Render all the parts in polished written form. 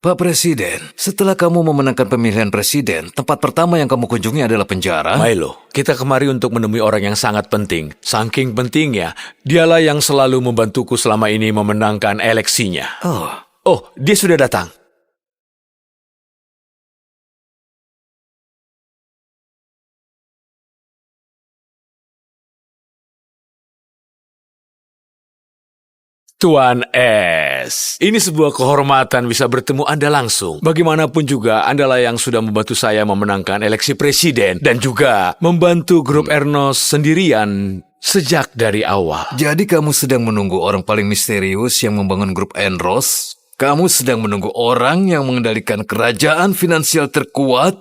Pak Presiden, setelah kamu memenangkan pemilihan presiden, tempat pertama yang kamu kunjungi adalah penjara? Milo, kita kemari untuk menemui orang yang sangat penting. Saking pentingnya, dialah yang selalu membantuku selama ini memenangkan eleksinya. Oh, dia sudah datang. Tuan S, ini sebuah kehormatan bisa bertemu Anda langsung. Bagaimanapun juga, Andalah yang sudah membantu saya memenangkan eleksi presiden dan juga membantu grup Ernos sendirian sejak dari awal. Jadi kamu sedang menunggu orang paling misterius yang membangun grup Enros? Kamu sedang menunggu orang yang mengendalikan kerajaan finansial terkuat?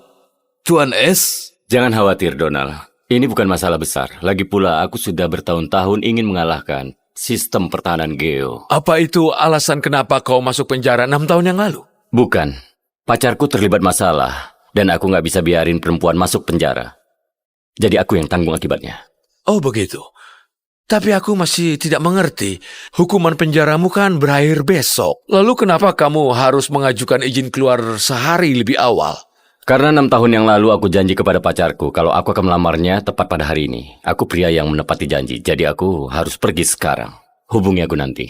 Tuan S? Jangan khawatir, Donald. Ini bukan masalah besar. Lagi pula, aku sudah bertahun-tahun ingin mengalahkan sistem pertahanan Geo. Apa itu alasan kenapa kau masuk penjara 6 tahun yang lalu? Bukan. Pacarku terlibat masalah, dan aku nggak bisa biarin perempuan masuk penjara. Jadi aku yang tanggung akibatnya. Oh begitu. Tapi aku masih tidak mengerti. Hukuman penjaramu kan berakhir besok. Lalu kenapa kamu harus mengajukan izin keluar sehari lebih awal? Karena 6 tahun yang lalu aku janji kepada pacarku kalau aku akan melamarnya tepat pada hari ini. Aku pria yang menepati janji, jadi aku harus pergi sekarang. Hubungi aku nanti.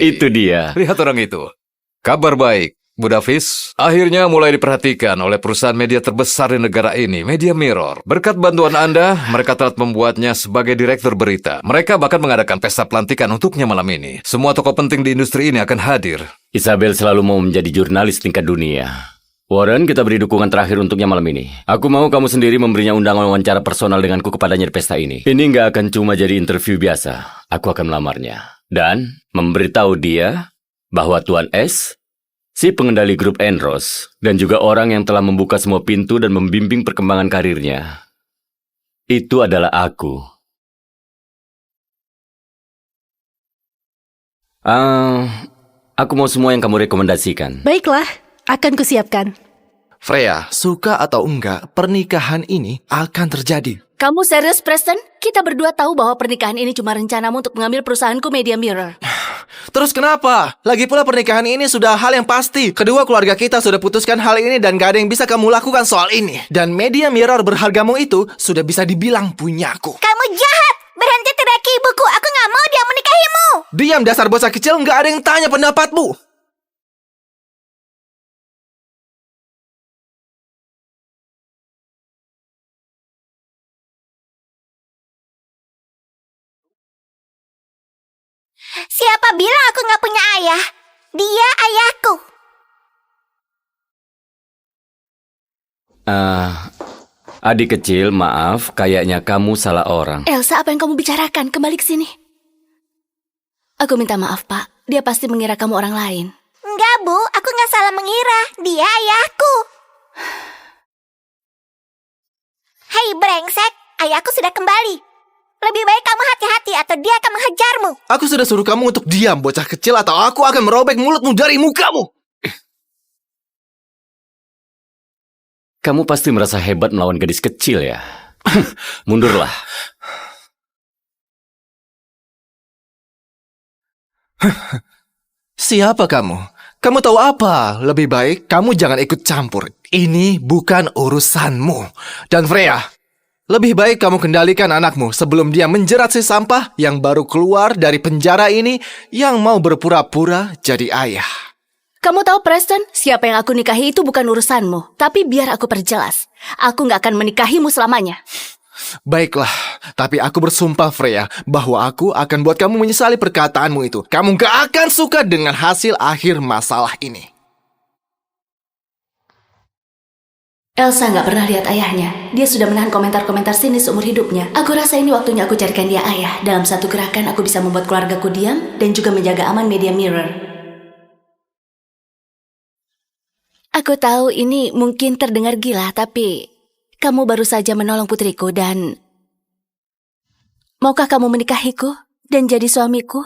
Itu dia. Lihat orang itu. Kabar baik, Bu Davis. Akhirnya mulai diperhatikan oleh perusahaan media terbesar di negara ini, Media Mirror. Berkat bantuan Anda, mereka telah membuatnya sebagai direktur berita. Mereka bahkan mengadakan pesta pelantikan untuknya malam ini. Semua tokoh penting di industri ini akan hadir. Isabel selalu mau menjadi jurnalis tingkat dunia. Warren, kita beri dukungan terakhir untuknya malam ini. Aku mau kamu sendiri memberinya undangan wawancara personal denganku kepadanya di pesta ini. Ini nggak akan cuma jadi interview biasa. Aku akan melamarnya. Dan memberitahu dia bahwa Tuan S, si pengendali grup Enros, dan juga orang yang telah membuka semua pintu dan membimbing perkembangan karirnya, itu adalah aku. Aku mau semua yang kamu rekomendasikan. Baiklah, akan kusiapkan. Freya, suka atau enggak, pernikahan ini akan terjadi. Kamu serius, Preston? Kita berdua tahu bahwa pernikahan ini cuma rencanamu untuk mengambil perusahaanku Media Mirror. Terus kenapa? Lagi pula pernikahan ini sudah hal yang pasti. Kedua keluarga kita sudah putuskan hal ini dan gak ada yang bisa kamu lakukan soal ini. Dan Media Mirror berhargamu itu sudah bisa dibilang punyaku. Kamu jahat! Berhenti teriaki ibuku, aku gak mau dia menikahimu! Diam dasar bocah kecil, gak ada yang tanya pendapatmu. Siapa bilang aku gak punya ayah? Dia ayahku. Adik kecil, maaf, kayaknya kamu salah orang. Elsa, apa yang kamu bicarakan? Kembali ke sini. Aku minta maaf, Pak. Dia pasti mengira kamu orang lain. Enggak, Bu. Aku gak salah mengira. Dia ayahku. Hei, brengsek. Ayahku sudah kembali. Lebih baik kamu hati-hati atau dia akan menghajarmu. Aku sudah suruh kamu untuk diam, bocah kecil, atau aku akan merobek mulutmu dari mukamu. Kamu pasti merasa hebat melawan gadis kecil ya? Mundurlah. Siapa kamu? Kamu tahu apa? Lebih baik kamu jangan ikut campur. Ini bukan urusanmu. Dan Freya, lebih baik kamu kendalikan anakmu sebelum dia menjerat si sampah yang baru keluar dari penjara ini yang mau berpura-pura jadi ayah. Kamu tahu, Preston, siapa yang aku nikahi itu bukan urusanmu. Tapi biar aku perjelas. Aku nggak akan menikahimu selamanya. Baiklah, tapi aku bersumpah Freya bahwa aku akan buat kamu menyesali perkataanmu itu. Kamu gak akan suka dengan hasil akhir masalah ini. Elsa nggak pernah lihat ayahnya. Dia sudah menahan komentar-komentar sinis seumur hidupnya. Aku rasa ini waktunya aku carikan dia ayah. Dalam satu gerakan aku bisa membuat keluargaku diam dan juga menjaga aman Media Mirror. Aku tahu ini mungkin terdengar gila, tapi kamu baru saja menolong putriku dan... Maukah kamu menikahiku dan jadi suamiku?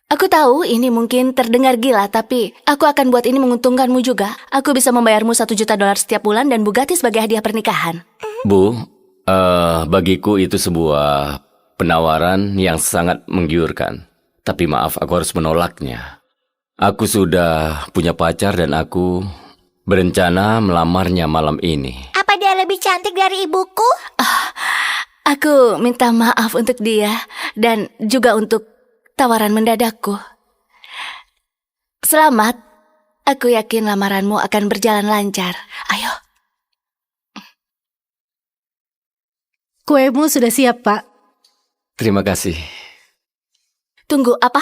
Aku tahu ini mungkin terdengar gila, tapi aku akan buat ini menguntungkanmu juga. Aku bisa membayarmu $1 juta setiap bulan dan Bugatti sebagai hadiah pernikahan. Bu, bagiku itu sebuah penawaran yang sangat menggiurkan. Tapi maaf, aku harus menolaknya. Aku sudah punya pacar dan aku berencana melamarnya malam ini. Apa dia lebih cantik dari ibuku? Aku minta maaf untuk dia dan juga untuk tawaran mendadakku. Selamat. Aku yakin lamaranmu akan berjalan lancar. Ayo. Kuemu sudah siap, Pak. Terima kasih. Tunggu, apa?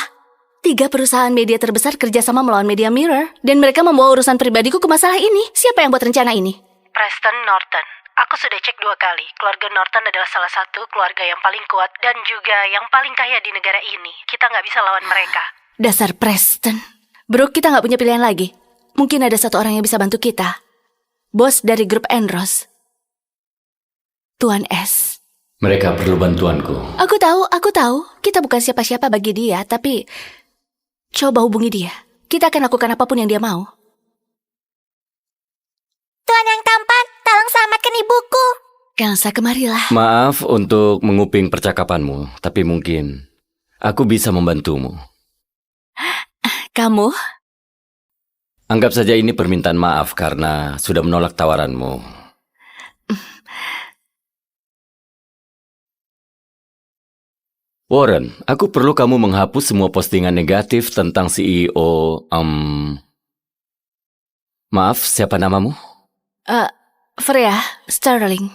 3 perusahaan media terbesar kerjasama melawan Media Mirror, dan mereka membawa urusan pribadiku ke masalah ini. Siapa yang buat rencana ini? Preston Norton. Aku sudah cek 2 kali. Keluarga Norton adalah salah satu keluarga yang paling kuat dan juga yang paling kaya di negara ini. Kita nggak bisa lawan mereka. Dasar Preston. Bro, kita nggak punya pilihan lagi. Mungkin ada satu orang yang bisa bantu kita. Bos dari grup Enros. Tuan S. Mereka perlu bantuanku. Aku tahu. Kita bukan siapa-siapa bagi dia, tapi coba hubungi dia. Kita akan lakukan apapun yang dia mau. Tuan yang tampan, tolong selamatkan ibuku. Elsa, kemarilah. Maaf untuk menguping percakapanmu, tapi mungkin aku bisa membantumu. Kamu? Anggap saja ini permintaan maaf karena sudah menolak tawaranmu. Warren, aku perlu kamu menghapus semua postingan negatif tentang CEO. Maaf, siapa namamu? Freya Sterling.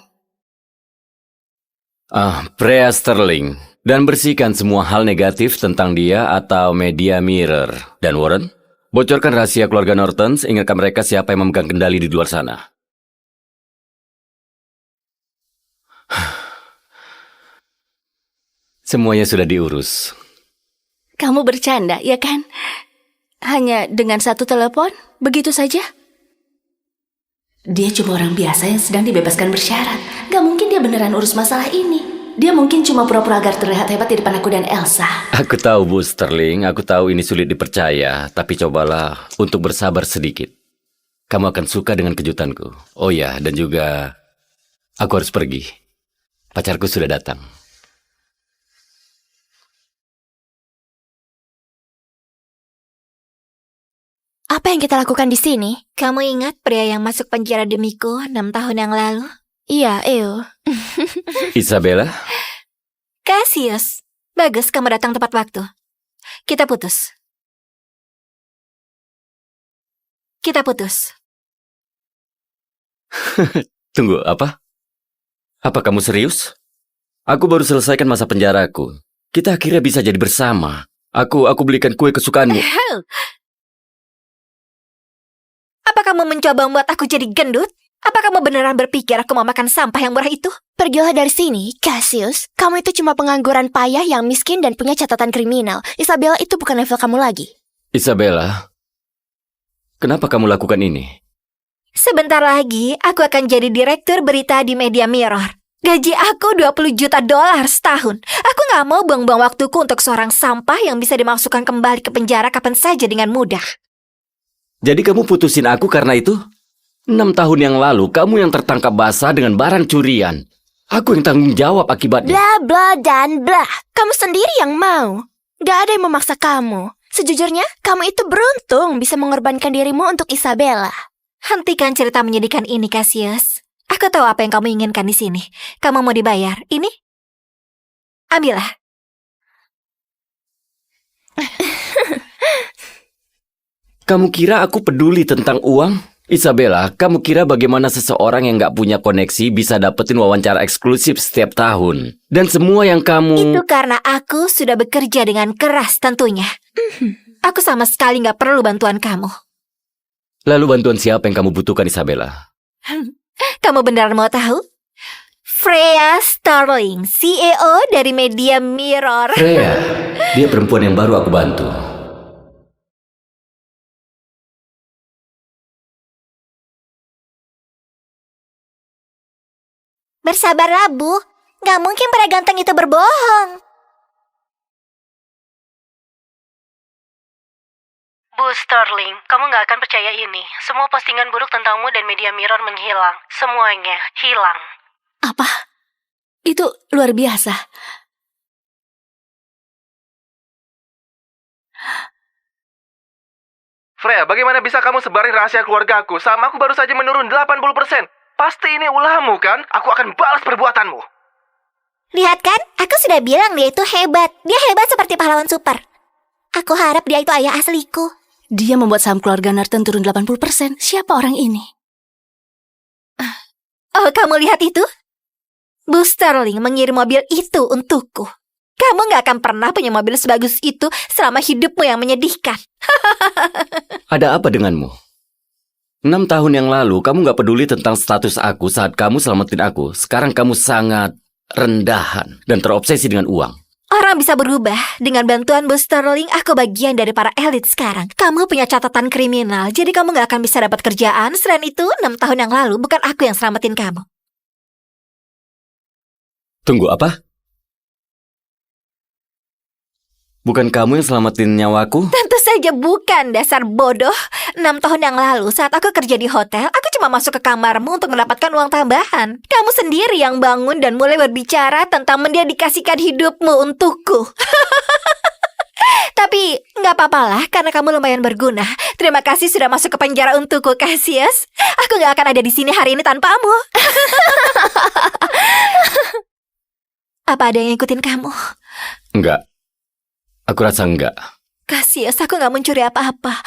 Freya Sterling. Dan bersihkan semua hal negatif tentang dia atau Media Mirror. Dan Warren, bocorkan rahasia keluarga Norton, ingatkan mereka siapa yang memegang kendali di luar sana. Semuanya sudah diurus. Kamu bercanda, ya kan? Hanya dengan 1 telepon? Begitu saja? Dia cuma orang biasa yang sedang dibebaskan bersyarat. Gak mungkin dia beneran urus masalah ini. Dia mungkin cuma pura-pura agar terlihat hebat di depan aku dan Elsa. Aku tahu, Bu Sterling. Aku tahu ini sulit dipercaya. Tapi cobalah untuk bersabar sedikit. Kamu akan suka dengan kejutanku. Oh ya, dan juga aku harus pergi. Pacarku sudah datang. Apa yang kita lakukan di sini? Kamu ingat pria yang masuk penjara demiku 6 tahun yang lalu? Iya, Eo. Isabella? Cassius. Bagus kamu datang tepat waktu. Kita putus. Tunggu, apa? Apa kamu serius? Aku baru selesaikan masa penjaraku. Kita akhirnya bisa jadi bersama. Aku belikan kue kesukaanmu. Apa kamu mencoba membuat aku jadi gendut? Apa kamu beneran berpikir aku mau makan sampah yang murah itu? Pergilah dari sini, Cassius. Kamu itu cuma pengangguran payah yang miskin dan punya catatan kriminal. Isabella itu bukan level kamu lagi. Isabella, kenapa kamu lakukan ini? Sebentar lagi, aku akan jadi direktur berita di Media Mirror. Gaji aku $20 juta setahun. Aku gak mau buang-buang waktuku untuk seorang sampah yang bisa dimasukkan kembali ke penjara kapan saja dengan mudah. Jadi kamu putusin aku karena itu? 6 tahun yang lalu, kamu yang tertangkap basah dengan barang curian. Aku yang tanggung jawab akibatnya. Bla bla dan bla. Kamu sendiri yang mau. Gak ada yang memaksa kamu. Sejujurnya, kamu itu beruntung bisa mengorbankan dirimu untuk Isabella. Hentikan cerita menyedihkan ini, Cassius. Aku tahu apa yang kamu inginkan di sini. Kamu mau dibayar. Ini? Ambillah. Kamu kira aku peduli tentang uang? Isabella, kamu kira bagaimana seseorang yang gak punya koneksi bisa dapetin wawancara eksklusif setiap tahun? Dan semua yang kamu... Itu karena aku sudah bekerja dengan keras tentunya. Aku sama sekali gak perlu bantuan kamu. Lalu bantuan siapa yang kamu butuhkan, Isabella? Kamu beneran mau tahu? Freya Sterling, CEO dari Media Mirror. Freya, dia perempuan yang baru aku bantu. Bersabarlah, Bu. Gak mungkin pria ganteng itu berbohong. Bu Sterling, kamu nggak akan percaya ini. Semua postingan buruk tentangmu dan Media Mirror menghilang. Semuanya hilang. Apa? Itu luar biasa. Freya, bagaimana bisa kamu sebarin rahasia keluarga aku? Sama aku baru saja menurun 80%. Pasti ini ulahmu kan? Aku akan balas perbuatanmu. Lihat kan, aku sudah bilang dia itu hebat. Dia hebat seperti pahlawan super. Aku harap dia itu ayah asliku. Dia membuat saham keluarga Norton turun 80%. Siapa orang ini? Oh, kamu lihat itu? Bu Sterling mengirim mobil itu untukku. Kamu nggak akan pernah punya mobil sebagus itu selama hidupmu yang menyedihkan. Ada apa denganmu? 6 tahun yang lalu kamu gak peduli tentang status aku saat kamu selamatin aku. Sekarang kamu sangat rendahan dan terobsesi dengan uang. Orang bisa berubah. Dengan bantuan Bu Sterling, aku bagian dari para elit sekarang. Kamu punya catatan kriminal, jadi kamu gak akan bisa dapat kerjaan. Selain itu, 6 tahun yang lalu bukan aku yang selamatin kamu. Tunggu, apa? Bukan kamu yang selamatin nyawaku? Tentu saja bukan, dasar bodoh. 6 tahun yang lalu, saat aku kerja di hotel, aku cuma masuk ke kamarmu untuk mendapatkan uang tambahan. Kamu sendiri yang bangun dan mulai berbicara tentang mendedikasikan hidupmu untukku. Tapi, nggak apa-apalah, karena kamu lumayan berguna. Terima kasih sudah masuk ke penjara untukku, Cassius. Aku nggak akan ada di sini hari ini tanpamu. Apa ada yang ngikutin kamu? Enggak. Aku rasa enggak. Cassius, aku nggak mencuri apa-apa.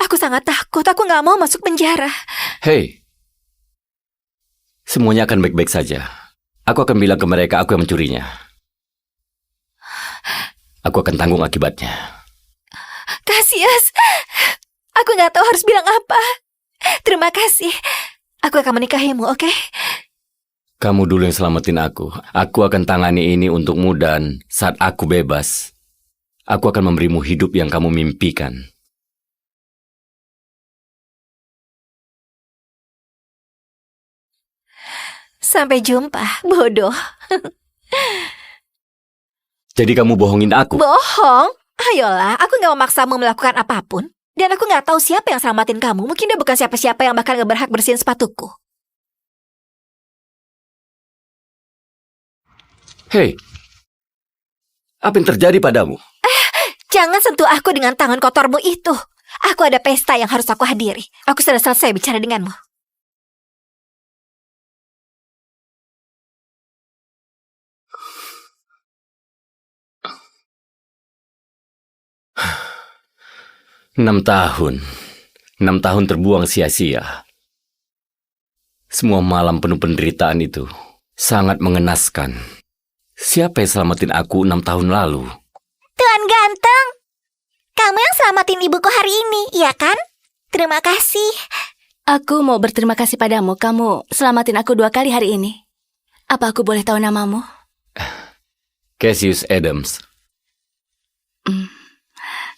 Aku sangat takut, aku nggak mau masuk penjara. Hei. Semuanya akan baik-baik saja. Aku akan bilang ke mereka aku yang mencurinya. Aku akan tanggung akibatnya. Cassius, aku nggak tahu harus bilang apa. Terima kasih. Aku akan menikahimu, oke? Kamu dulu yang selamatin aku. Aku akan tangani ini untukmu dan saat aku bebas, aku akan memberimu hidup yang kamu mimpikan. Sampai jumpa, bodoh. Jadi kamu bohongin aku? Bohong? Ayolah, aku nggak memaksamu melakukan apapun. Dan aku nggak tahu siapa yang selamatin kamu. Mungkin dia bukan siapa-siapa yang bakal nggak berhak bersihin sepatuku. Hei, apa yang terjadi padamu? Jangan sentuh aku dengan tangan kotormu itu. Aku ada pesta yang harus aku hadiri. Aku sudah selesai bicara denganmu. Enam tahun terbuang sia-sia. Semua malam penuh penderitaan itu sangat mengenaskan. Siapa yang selamatin aku 6 tahun lalu? Tuan ganteng, kamu yang selamatin ibuku hari ini, iya kan? Terima kasih. Aku mau berterima kasih padamu. Kamu selamatin aku 2 kali hari ini. Apa aku boleh tahu namamu? Cassius Adams.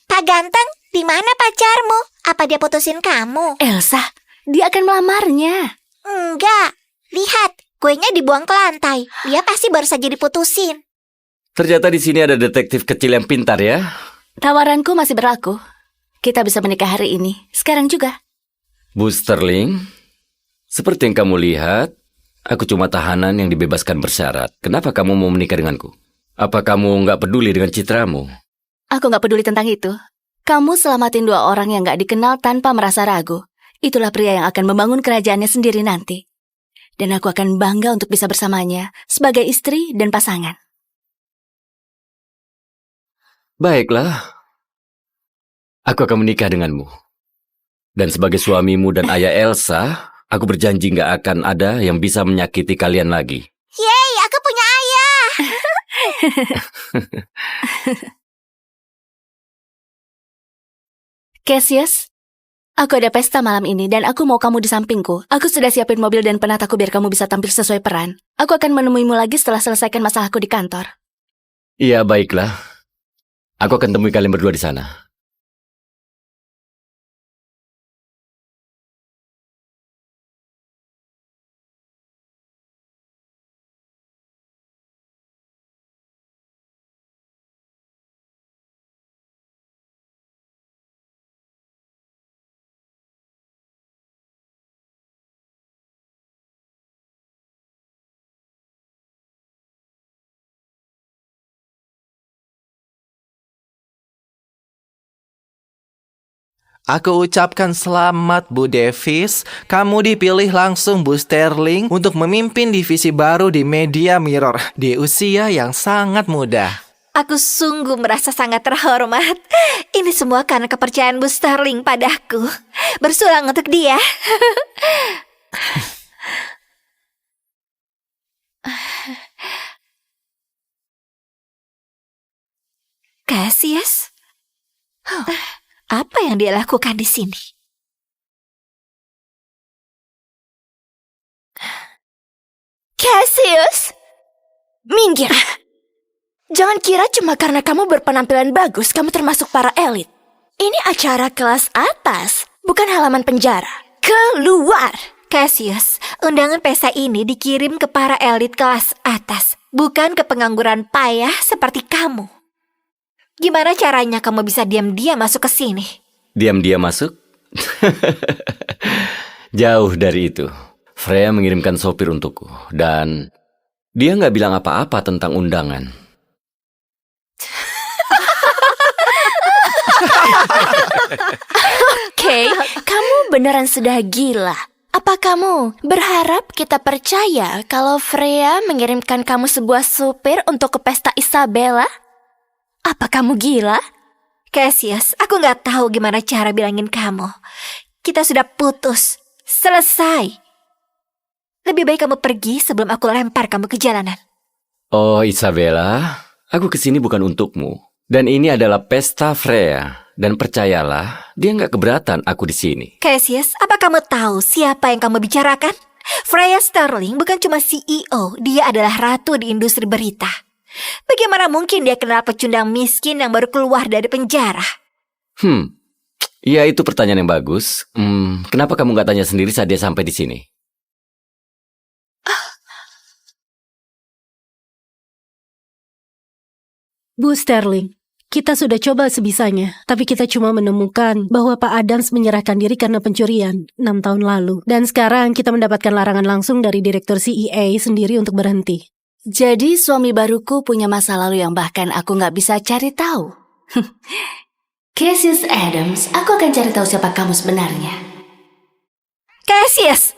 Pak ganteng, di mana pacarmu? Apa dia putusin kamu? Elsa, dia akan melamarnya. Enggak. Lihat, kuenya dibuang ke lantai. Dia pasti baru saja diputusin. Ternyata di sini ada detektif kecil yang pintar ya. Tawaranku masih berlaku. Kita bisa menikah hari ini. Sekarang juga. Bu Sterling, seperti yang kamu lihat, aku cuma tahanan yang dibebaskan bersyarat. Kenapa kamu mau menikah denganku? Apa kamu nggak peduli dengan citramu? Aku nggak peduli tentang itu. Kamu selamatin 2 orang yang nggak dikenal tanpa merasa ragu. Itulah pria yang akan membangun kerajaannya sendiri nanti. Dan aku akan bangga untuk bisa bersamanya sebagai istri dan pasangan. Baiklah. Aku akan menikah denganmu. Dan sebagai suamimu dan ayah Elsa, aku berjanji nggak akan ada yang bisa menyakiti kalian lagi. Yeay, aku punya ayah. Cassius, aku ada pesta malam ini dan aku mau kamu di sampingku. Aku sudah siapin mobil dan penataku biar kamu bisa tampil sesuai peran. Aku akan menemuimu lagi setelah selesaikan masalahku di kantor. Iya, baiklah. Aku akan temui kalian berdua di sana. Aku ucapkan selamat Bu Davis. Kamu dipilih langsung Bu Sterling untuk memimpin divisi baru di Media Mirror di usia yang sangat muda. Aku sungguh merasa sangat terhormat. Ini semua karena kepercayaan Bu Sterling padaku. Bersulang untuk dia. Cassius? Apa yang dia lakukan di sini? Cassius, minggir. Jangan kira cuma karena kamu berpenampilan bagus, kamu termasuk para elit. Ini acara kelas atas, bukan halaman penjara. Keluar! Cassius, undangan pesta ini dikirim ke para elit kelas atas, bukan ke pengangguran payah seperti kamu. Gimana caranya kamu bisa diam-diam masuk ke sini? Diam-diam masuk? Jauh dari itu. Freya mengirimkan sopir untukku. Dan dia nggak bilang apa-apa tentang undangan. Oke, kamu beneran sudah gila. Apa kamu berharap kita percaya kalau Freya mengirimkan kamu sebuah supir untuk ke pesta Isabella? Apa kamu gila? Cassius, aku nggak tahu gimana cara bilangin kamu. Kita sudah putus. Selesai. Lebih baik kamu pergi sebelum aku lempar kamu ke jalanan. Oh Isabella, aku kesini bukan untukmu. Dan ini adalah pesta Freya. Dan percayalah, dia nggak keberatan aku di sini. Cassius, apa kamu tahu siapa yang kamu bicarakan? Freya Sterling bukan cuma CEO, dia adalah ratu di industri berita. Bagaimana mungkin dia kenal pecundang miskin yang baru keluar dari penjara? Ya itu pertanyaan yang bagus. Kenapa kamu nggak tanya sendiri saat dia sampai di sini? Bu Sterling, kita sudah coba sebisanya, tapi kita cuma menemukan bahwa Pak Adams menyerahkan diri karena pencurian 6 tahun lalu. Dan sekarang kita mendapatkan larangan langsung dari Direktur CEA sendiri untuk berhenti. Jadi suami baruku punya masa lalu yang bahkan aku nggak bisa cari tahu. Cassius Adams, aku akan cari tahu siapa kamu sebenarnya. Cassius!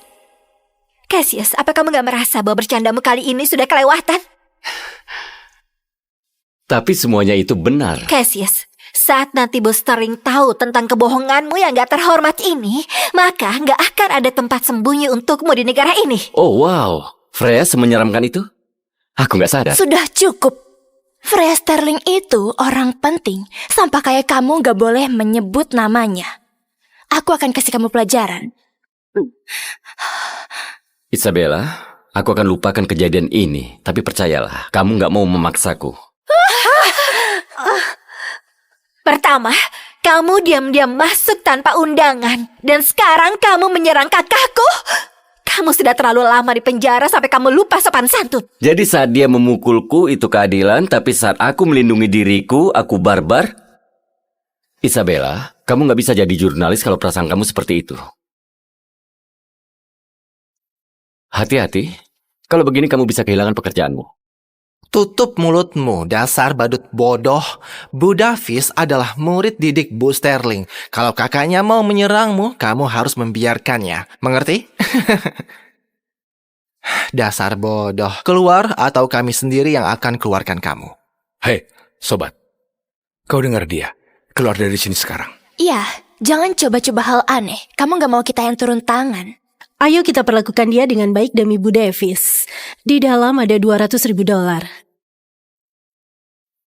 Cassius, apa kamu nggak merasa bahwa bercandamu kali ini sudah kelewatan? Tapi semuanya itu benar. Cassius, saat nanti Bos Sterling tahu tentang kebohonganmu yang gak terhormat ini, maka gak akan ada tempat sembunyi untukmu di negara ini. Oh wow, Freya semenyeramkan itu? Aku nggak sadar. Sudah cukup. Freya Sterling itu orang penting. Sampai kayak kamu gak boleh menyebut namanya. Aku akan kasih kamu pelajaran. Isabella, aku akan lupakan kejadian ini. Tapi percayalah, kamu nggak mau memaksaku. Pertama, kamu diam-diam masuk tanpa undangan. Dan sekarang kamu menyerang kakakku. Kamu sudah terlalu lama di penjara sampai kamu lupa sopan santun. Jadi saat dia memukulku itu keadilan, tapi saat aku melindungi diriku, aku barbar. Isabella, kamu nggak bisa jadi jurnalis kalau perasaan kamu seperti itu. Hati-hati, kalau begini kamu bisa kehilangan pekerjaanmu. Tutup mulutmu, dasar badut bodoh. Bu Davis adalah murid didik Bu Sterling. Kalau kakaknya mau menyerangmu, kamu harus membiarkannya. Mengerti? Dasar bodoh. Keluar atau kami sendiri yang akan keluarkan kamu. Hei, sobat. Kau dengar dia. Keluar dari sini sekarang. Iya, jangan coba-coba hal aneh. Kamu gak mau kita yang turun tangan. Ayo kita perlakukan dia dengan baik demi Bu Davis. Di dalam ada $200.000.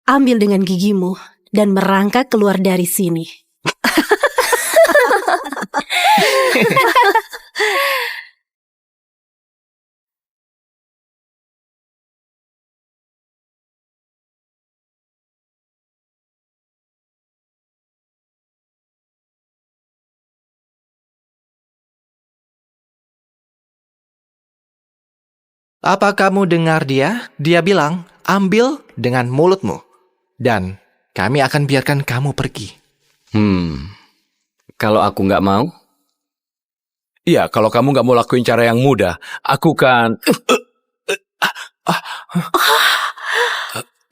Ambil dengan gigimu dan merangkak keluar dari sini. Apa kamu dengar dia? Dia bilang, ambil dengan mulutmu. Dan kami akan biarkan kamu pergi. Kalau aku nggak mau? Iya, kalau kamu nggak mau lakuin cara yang mudah, aku kan...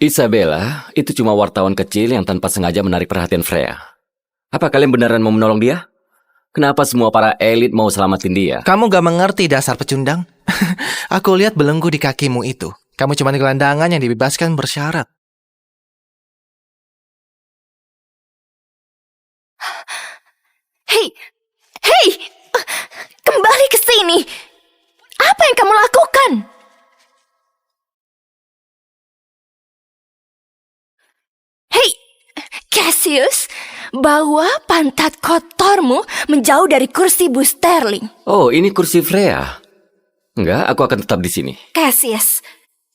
Isabella, itu cuma wartawan kecil yang tanpa sengaja menarik perhatian Freya. Apa kalian beneran mau menolong dia? Kenapa semua para elit mau selamatin dia? Kamu gak mengerti dasar pecundang? Aku lihat belenggu di kakimu itu. Kamu cuma gelandangan yang dibebaskan bersyarat. Hei, hei, kembali ke sini. Apa yang kamu lakukan? Hei, Cassius, bawa pantat kotormu menjauh dari kursi Bu Sterling. Oh, ini kursi Freya. Enggak, aku akan tetap di sini. Cassius,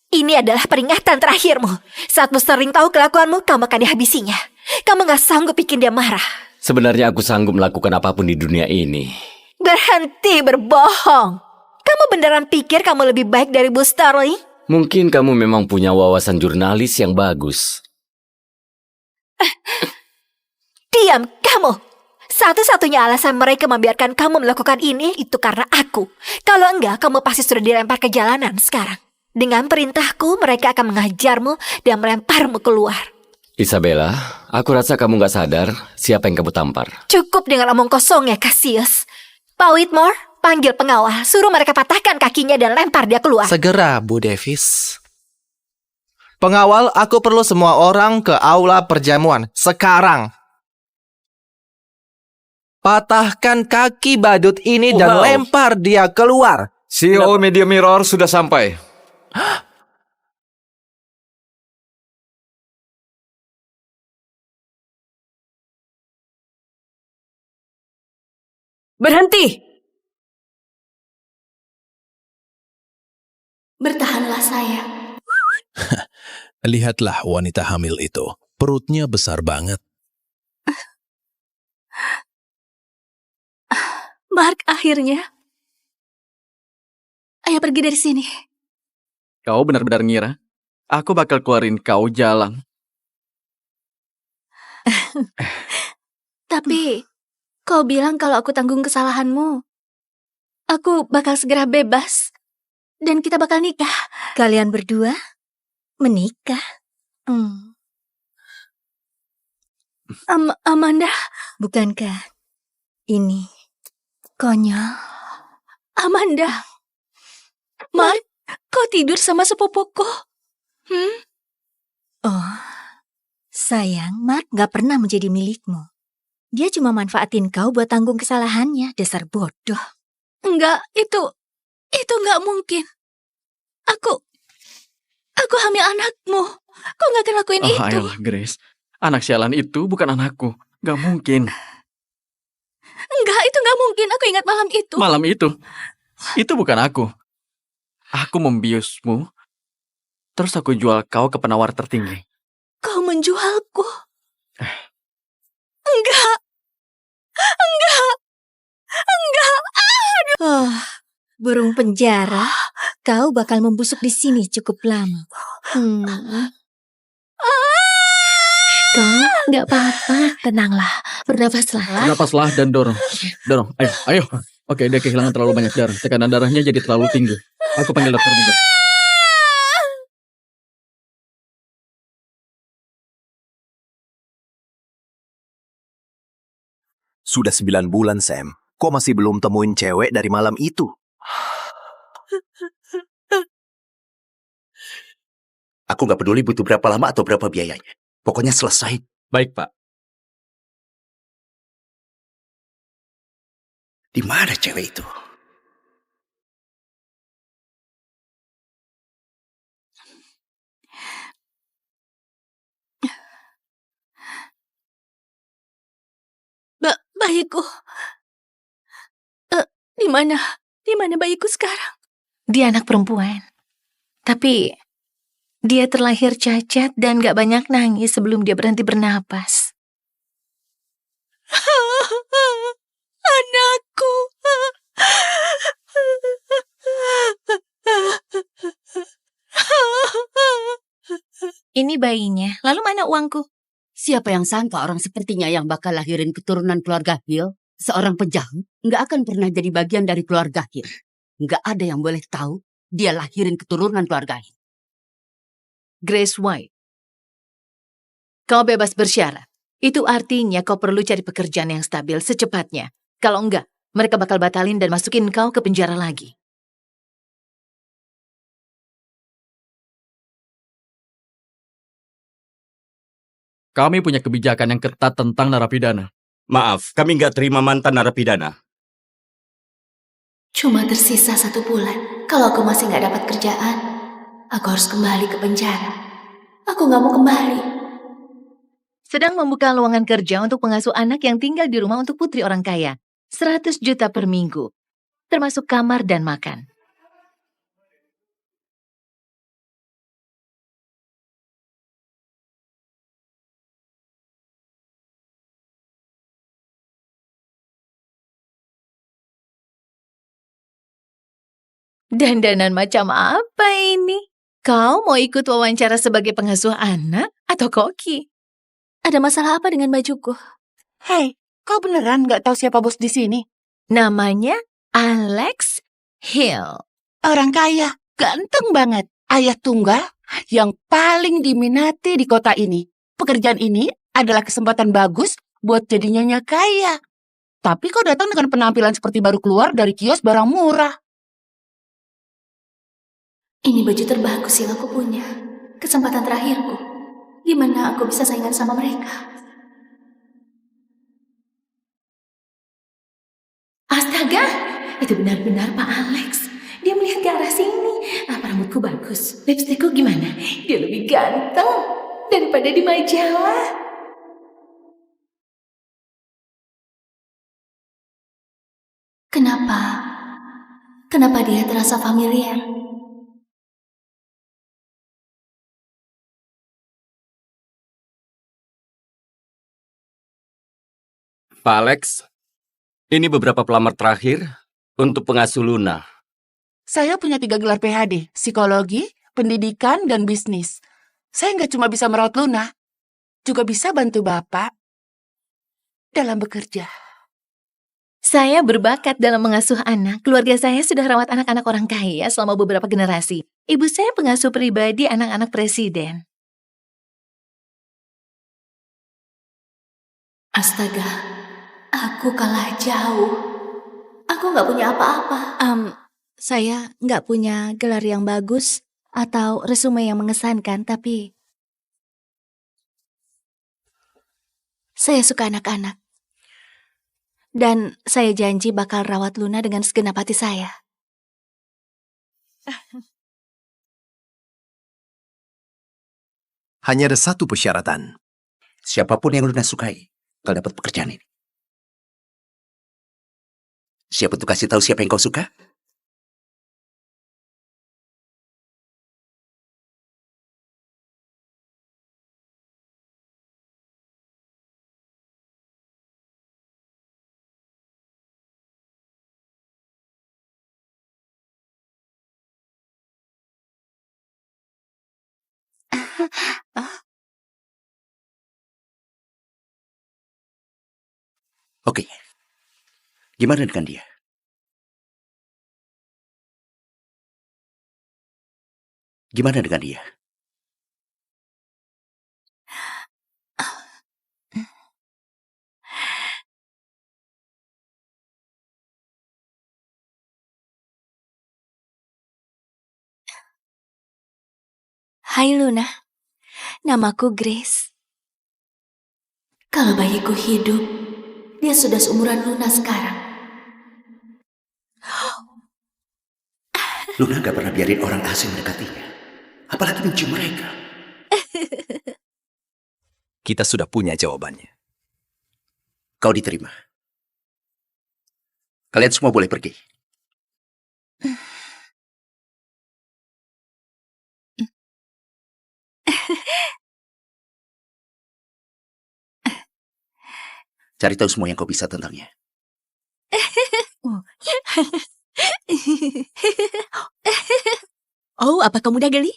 ini adalah peringatan terakhirmu. Saat Mr. Ring tahu kelakuanmu, kamu akan dihabisinya. Kamu gak sanggup bikin dia marah. Sebenarnya aku sanggup melakukan apapun di dunia ini. Berhenti berbohong. Kamu beneran pikir kamu lebih baik dari Bu Sterling? Mungkin kamu memang punya wawasan jurnalis yang bagus. Diam, kamu. Satu-satunya alasan mereka membiarkan kamu melakukan ini itu karena aku. Kalau enggak, kamu pasti sudah dilempar ke jalanan sekarang. Dengan perintahku, mereka akan mengajarmu dan melemparmu keluar. Isabella, aku rasa kamu gak sadar siapa yang kamu tampar. Cukup dengan omong kosong ya, Cassius. Pak Whitmore, panggil pengawal. Suruh mereka patahkan kakinya dan lempar dia keluar. Segera, Bu Davis. Pengawal, aku perlu semua orang ke aula perjamuan. Sekarang. Patahkan kaki badut ini dan lempar dia keluar. CEO Media Mirror sudah sampai. Berhenti! Bertahanlah sayang. Lihatlah wanita hamil itu. Perutnya besar banget. Mark, akhirnya. Ayo pergi dari sini. Kau benar-benar ngira aku bakal keluarin kau jalan. Tapi, kau bilang kalau aku tanggung kesalahanmu. Aku bakal segera bebas. Dan kita bakal nikah. Kalian berdua menikah. Amanda, bukankah ini konyol? Amanda. Mark, kau tidur sama sepupuku? Oh, sayang, Mark gak pernah menjadi milikmu. Dia cuma manfaatin kau buat tanggung kesalahannya, dasar bodoh. Enggak, itu gak mungkin. Aku hamil anakmu. Kau gak akan lakuin itu. Ayolah, Grace. Anak sialan itu bukan anakku. Gak mungkin. Enggak, itu gak mungkin. Aku ingat malam itu. Malam itu? Itu bukan aku. Aku membiusmu. Terus aku jual kau ke penawar tertinggi. Kau menjualku? Enggak. Aduh. Burung penjara, kau bakal membusuk di sini cukup lama. Kau nggak apa-apa, tenanglah, bernafaslah. Bernafaslah dan dorong. Dorong, ayo. Oke, dia kehilangan terlalu banyak darah. Tekanan darahnya jadi terlalu tinggi. Aku panggil dokter juga. Sudah 9 bulan, Sam. Kok masih belum temuin cewek dari malam itu? Aku gak peduli butuh berapa lama atau berapa biayanya. Pokoknya selesai. Baik, Pak. Di mana cewek itu? Bayiku. Di mana bayiku sekarang? Dia anak perempuan. Tapi dia terlahir cacat dan gak banyak nangis sebelum dia berhenti bernapas. Anakku. Ini bayinya. Lalu mana uangku? Siapa yang sangka orang sepertinya yang bakal lahirin keturunan keluarga Hill, seorang penjahat, nggak akan pernah jadi bagian dari keluarga Hill. Nggak ada yang boleh tahu dia lahirin keturunan keluarga Hill. Grace White, kau bebas bersyarat. Itu artinya kau perlu cari pekerjaan yang stabil secepatnya. Kalau enggak, mereka bakal batalin dan masukin kau ke penjara lagi. Kami punya kebijakan yang ketat tentang narapidana. Maaf, kami nggak terima mantan narapidana. Cuma tersisa 1 bulan. Kalau aku masih nggak dapat kerjaan, aku harus kembali ke penjara. Aku nggak mau kembali. Sedang membuka lowongan kerja untuk pengasuh anak yang tinggal di rumah untuk putri orang kaya. 100 juta per minggu, termasuk kamar dan makan. Dandanan macam apa ini? Kau mau ikut wawancara sebagai pengasuh anak atau koki? Ada masalah apa dengan bajuku? Hei, kau beneran nggak tahu siapa bos di sini? Namanya Alex Hill. Orang kaya, ganteng banget. Ayah tunggal yang paling diminati di kota ini. Pekerjaan ini adalah kesempatan bagus buat jadi nyonya kaya. Tapi kau datang dengan penampilan seperti baru keluar dari kios barang murah. Ini baju terbagus yang aku punya. Kesempatan terakhirku. Gimana aku bisa saingan sama mereka? Astaga, itu benar-benar Pak Alex. Dia melihat ke arah sini. Apa rambutku bagus? Lipstikku gimana? Dia lebih ganteng daripada di majalah. Kenapa? Kenapa dia terasa familiar? Pak Alex, ini beberapa pelamar terakhir untuk pengasuh Luna. Saya punya 3 gelar PhD, psikologi, pendidikan, dan bisnis. Saya nggak cuma bisa merawat Luna, juga bisa bantu Bapak dalam bekerja. Saya berbakat dalam mengasuh anak. Keluarga saya sudah rawat anak-anak orang kaya selama beberapa generasi. Ibu saya pengasuh pribadi anak-anak presiden. Astaga, aku kalah jauh. Aku nggak punya apa-apa. Saya nggak punya gelar yang bagus atau resume yang mengesankan, tapi saya suka anak-anak. Dan saya janji bakal rawat Luna dengan segenap hati saya. Hanya ada satu persyaratan. Siapapun yang Luna sukai, bakal dapat pekerjaan ini. Siapa tuh kasih tahu siapa yang kau suka? Oke. Gimana dengan dia? Gimana dengan dia? Hai Luna, namaku Grace. Kalau bayiku hidup, dia sudah seumuran Luna sekarang. Luna gak pernah biarin orang asing mendekatinya. Apalagi mencium mereka. Kita sudah punya jawabannya. Kau diterima. Kalian semua boleh pergi. Cari tahu semua yang kau bisa tentangnya. Oh, apa kamu udah geli?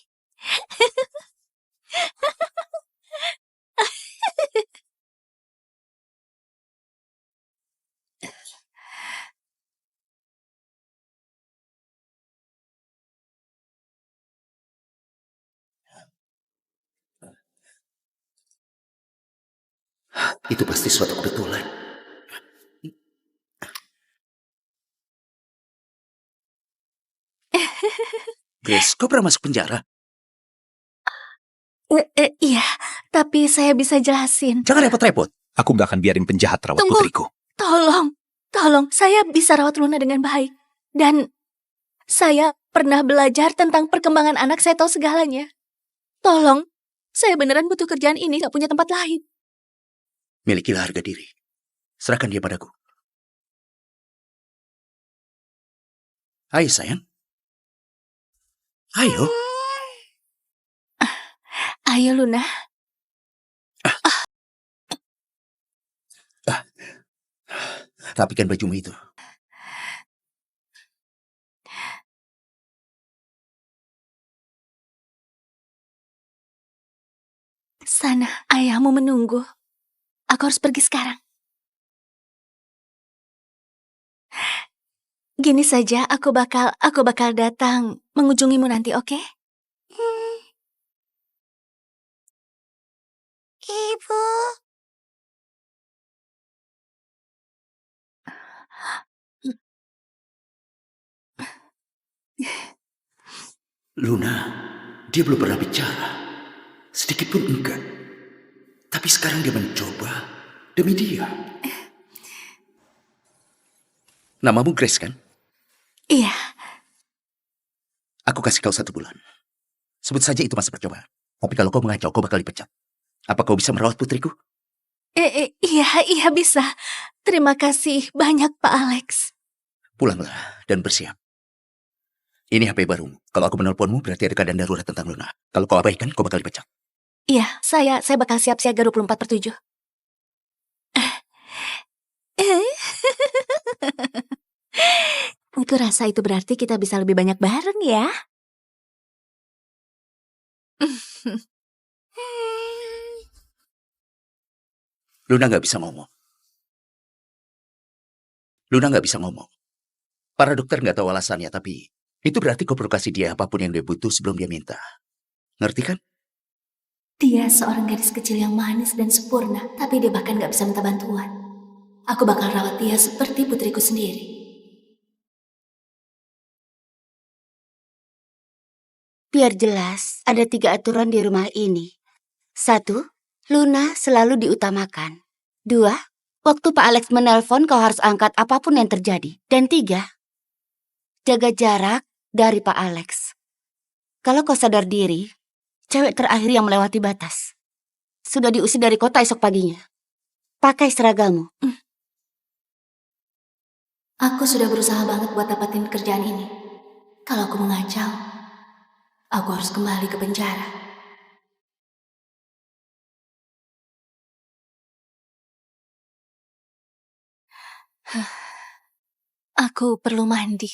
Itu pasti suatu kebetulan. Grace, kau pernah masuk penjara? Iya, tapi saya bisa jelasin. Jangan repot-repot. Aku gak akan biarin penjahat rawat Tunggu. putriku. Tolong, saya bisa rawat Luna dengan baik. Dan saya pernah belajar tentang perkembangan anak, saya tahu segalanya. Tolong, saya beneran butuh kerjaan ini, gak punya tempat lain. Milikilah harga diri. Serahkan dia padaku. Ayo sayang. Ayo. Ayo Luna. Rapikan bajumu itu. Sana, ayahmu menunggu. Aku harus pergi sekarang. Gini saja, aku bakal datang mengunjungimu nanti, oke? Ibu. Luna, dia belum pernah bicara. Sedikit pun enggak. Tapi sekarang dia mencoba demi dia. Namamu Grace kan? Iya. Aku kasih kau 1 bulan. Sebut saja itu masa percobaan. Tapi kalau kau mengacau, kau bakal dipecat. Apa kau bisa merawat putriku? Iya bisa. Terima kasih banyak Pak Alex. Pulanglah dan bersiap. Ini HP barumu. Kalau aku menelponmu, berarti ada keadaan darurat tentang Luna. Kalau kau abaikan, kau bakal dipecat. Iya, saya bakal siap siaga 24/7. Aku rasa itu berarti kita bisa lebih banyak bareng ya. Luna nggak bisa ngomong. Luna nggak bisa ngomong. Para dokter nggak tahu alasannya, tapi itu berarti kau perlu kasih dia apapun yang dia butuh sebelum dia minta. Ngerti kan? Dia seorang gadis kecil yang manis dan sempurna, tapi dia bahkan gak bisa minta bantuan. Aku bakal rawat dia seperti putriku sendiri. Biar jelas, ada 3 aturan di rumah ini. 1, Luna selalu diutamakan. 2, waktu Pak Alex menelpon kau harus angkat apapun yang terjadi. Dan 3, jaga jarak dari Pak Alex. Kalau kau sadar diri, cewek terakhir yang melewati batas. Sudah diusir dari kota esok paginya. Pakai seragammu. Aku sudah berusaha banget buat dapatin kerjaan ini. Kalau aku mengacau, aku harus kembali ke penjara. Aku perlu mandi.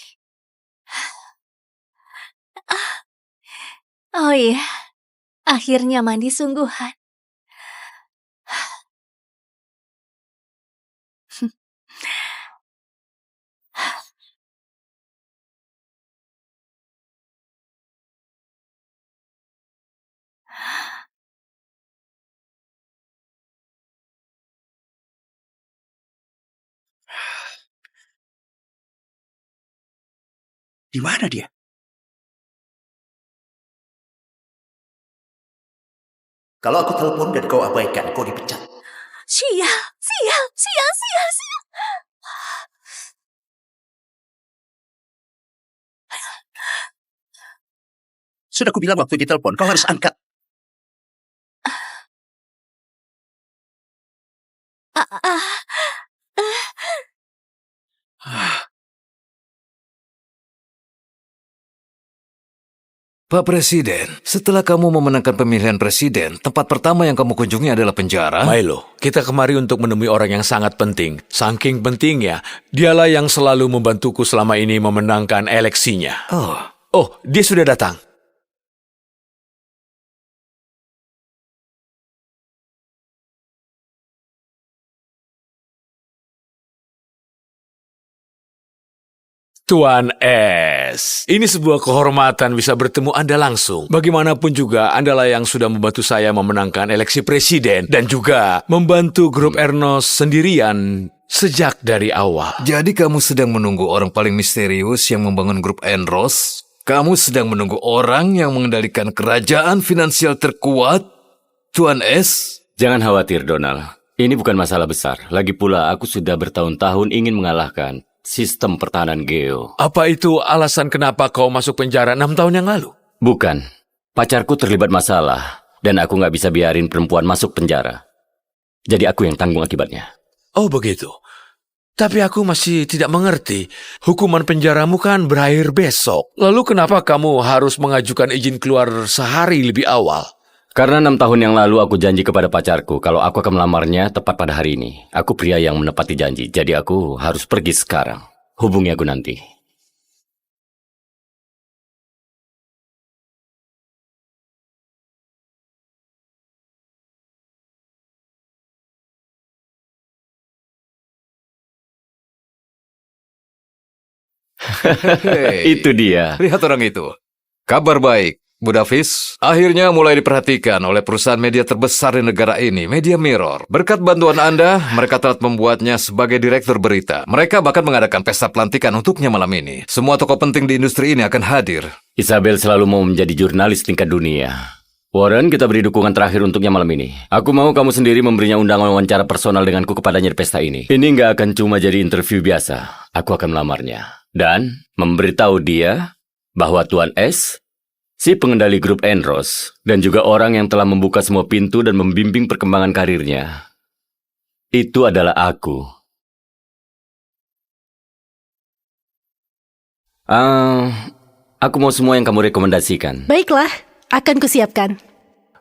Oh iya, akhirnya mandi sungguhan. Di mana dia? Kalau aku telepon dan kau abaikan, kau dipecat. Sial. Sudah kubilang waktu ditelepon, kau harus angkat. Pak Presiden, setelah kamu memenangkan pemilihan presiden, tempat pertama yang kamu kunjungi adalah penjara? Milo, kita kemari untuk menemui orang yang sangat penting. Saking pentingnya, dialah yang selalu membantuku selama ini memenangkan eleksinya. Oh, dia sudah datang. Tuan S, ini sebuah kehormatan bisa bertemu Anda langsung. Bagaimanapun juga, Andalah yang sudah membantu saya memenangkan eleksi presiden dan juga membantu grup Ernos sendirian sejak dari awal. Jadi kamu sedang menunggu orang paling misterius yang membangun grup Enros? Kamu sedang menunggu orang yang mengendalikan kerajaan finansial terkuat? Tuan S? Jangan khawatir, Donald. Ini bukan masalah besar. Lagi pula, aku sudah bertahun-tahun ingin mengalahkan sistem pertahanan Geo. Apa itu alasan kenapa kau masuk penjara 6 tahun yang lalu? Bukan. Pacarku terlibat masalah, dan aku nggak bisa biarin perempuan masuk penjara. Jadi aku yang tanggung akibatnya. Oh begitu. Tapi aku masih tidak mengerti. Hukuman penjaramu kan berakhir besok. Lalu kenapa kamu harus mengajukan izin keluar sehari lebih awal? Karena 6 tahun yang lalu aku janji kepada pacarku kalau aku akan melamarnya tepat pada hari ini. Aku pria yang menepati janji, jadi aku harus pergi sekarang. Hubungi aku nanti. Itu dia. Lihat orang itu. Kabar baik, Bu Davis. Akhirnya mulai diperhatikan oleh perusahaan media terbesar di negara ini, Media Mirror. Berkat bantuan Anda, mereka telah membuatnya sebagai direktur berita. Mereka bahkan mengadakan pesta pelantikan untuknya malam ini. Semua tokoh penting di industri ini akan hadir. Isabel selalu mau menjadi jurnalis tingkat dunia. Warren, kita beri dukungan terakhir untuknya malam ini. Aku mau kamu sendiri memberinya undangan wawancara personal denganku kepadanya di pesta ini. Ini nggak akan cuma jadi interview biasa. Aku akan melamarnya. Dan memberitahu dia bahwa Tuan S, si pengendali grup Enros, dan juga orang yang telah membuka semua pintu dan membimbing perkembangan karirnya, itu adalah aku. Aku mau semua yang kamu rekomendasikan. Baiklah, akan kusiapkan.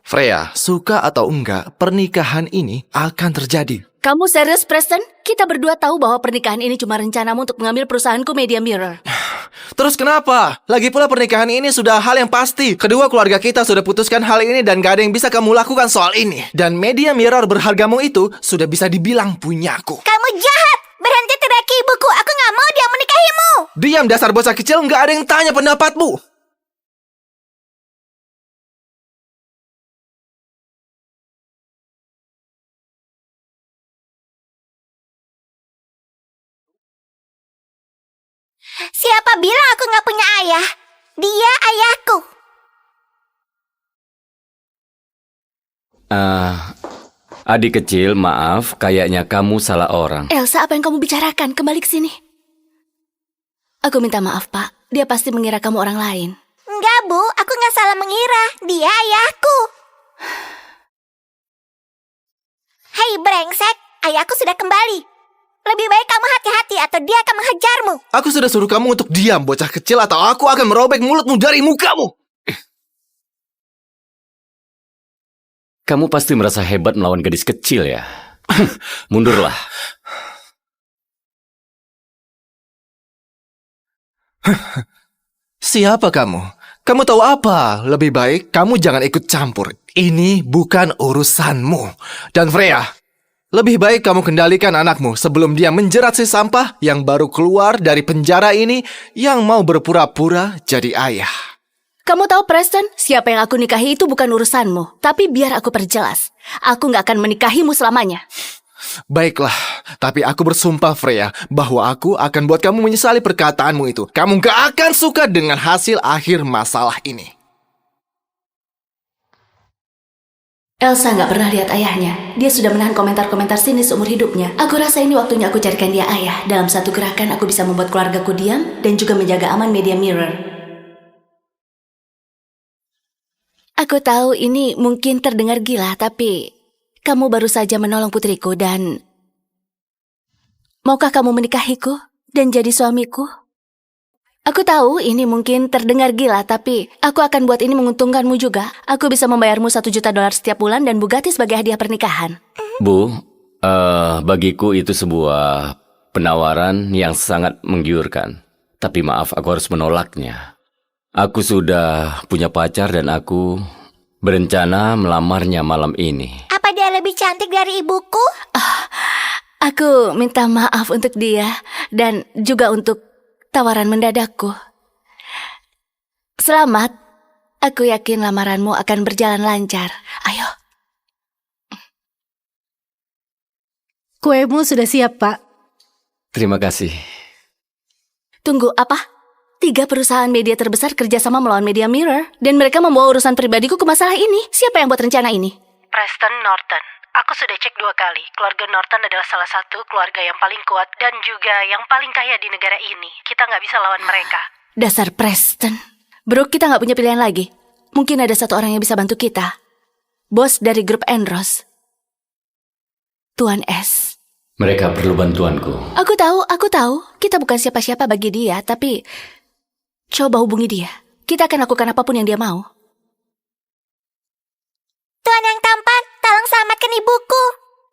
Freya, suka atau enggak, pernikahan ini akan terjadi. Kamu serius, Preston? Kita berdua tahu bahwa pernikahan ini cuma rencanamu untuk mengambil perusahaanku Media Mirror. Terus kenapa? Lagi pula pernikahan ini sudah hal yang pasti. Kedua keluarga kita sudah putuskan hal ini dan gak ada yang bisa kamu lakukan soal ini. Dan Media Mirror berhargamu itu sudah bisa dibilang punyaku. Kamu jahat! Berhenti teriaki ibuku, aku gak mau dia menikahimu! Diam dasar bocah kecil, gak ada yang tanya pendapatmu. Siapa bilang aku gak punya ayah? Dia ayahku. Adik kecil, maaf, kayaknya kamu salah orang. Elsa, apa yang kamu bicarakan? Kembali ke sini. Aku minta maaf, Pak. Dia pasti mengira kamu orang lain. Enggak, Bu. Aku gak salah mengira. Dia ayahku. Hei, brengsek. Ayahku sudah kembali. Lebih baik kamu hati-hati atau dia akan menghajarmu. Aku sudah suruh kamu untuk diam, bocah kecil, atau aku akan merobek mulutmu dari mukamu. Kamu pasti merasa hebat melawan gadis kecil ya? Mundurlah. Siapa kamu? Kamu tahu apa? Lebih baik kamu jangan ikut campur. Ini bukan urusanmu. Dan Freya, lebih baik kamu kendalikan anakmu sebelum dia menjerat si sampah yang baru keluar dari penjara ini yang mau berpura-pura jadi ayah. Kamu tahu, Preston, siapa yang aku nikahi itu bukan urusanmu. Tapi biar aku perjelas, aku gak akan menikahimu selamanya. Baiklah, tapi aku bersumpah Freya bahwa aku akan buat kamu menyesali perkataanmu itu. Kamu gak akan suka dengan hasil akhir masalah ini. Elsa gak pernah lihat ayahnya. Dia sudah menahan komentar-komentar sinis seumur hidupnya. Aku rasa ini waktunya aku carikan dia ayah. Dalam satu gerakan aku bisa membuat keluargaku diam dan juga menjaga aman Media Mirror. Aku tahu ini mungkin terdengar gila, tapi kamu baru saja menolong putriku dan... Maukah kamu menikahiku dan jadi suamiku? Aku tahu ini mungkin terdengar gila, tapi aku akan buat ini menguntungkanmu juga. Aku bisa membayarmu $1 juta setiap bulan dan Bugatti sebagai hadiah pernikahan. Bu, bagiku itu sebuah penawaran yang sangat menggiurkan. Tapi maaf, aku harus menolaknya. Aku sudah punya pacar dan aku berencana melamarnya malam ini. Apa dia lebih cantik dari ibuku? Aku minta maaf untuk dia dan juga untuk tawaran mendadakku. Selamat. Aku yakin lamaranmu akan berjalan lancar. Ayo. Kuemu sudah siap, Pak. Terima kasih. Tunggu, apa? 3 perusahaan media terbesar kerjasama melawan Media Mirror, dan mereka membawa urusan pribadiku ke masalah ini. Siapa yang buat rencana ini? Preston Norton. Aku sudah cek 2 kali. Keluarga Norton adalah salah satu keluarga yang paling kuat dan juga yang paling kaya di negara ini. Kita nggak bisa lawan mereka. Dasar Preston. Brooke, kita nggak punya pilihan lagi. Mungkin ada satu orang yang bisa bantu kita. Bos dari grup Enros. Tuan S. Mereka perlu bantuanku. Aku tahu. Kita bukan siapa-siapa bagi dia, tapi coba hubungi dia. Kita akan lakukan apapun yang dia mau. Tuan yang tampan, tolong selamatkan ibuku.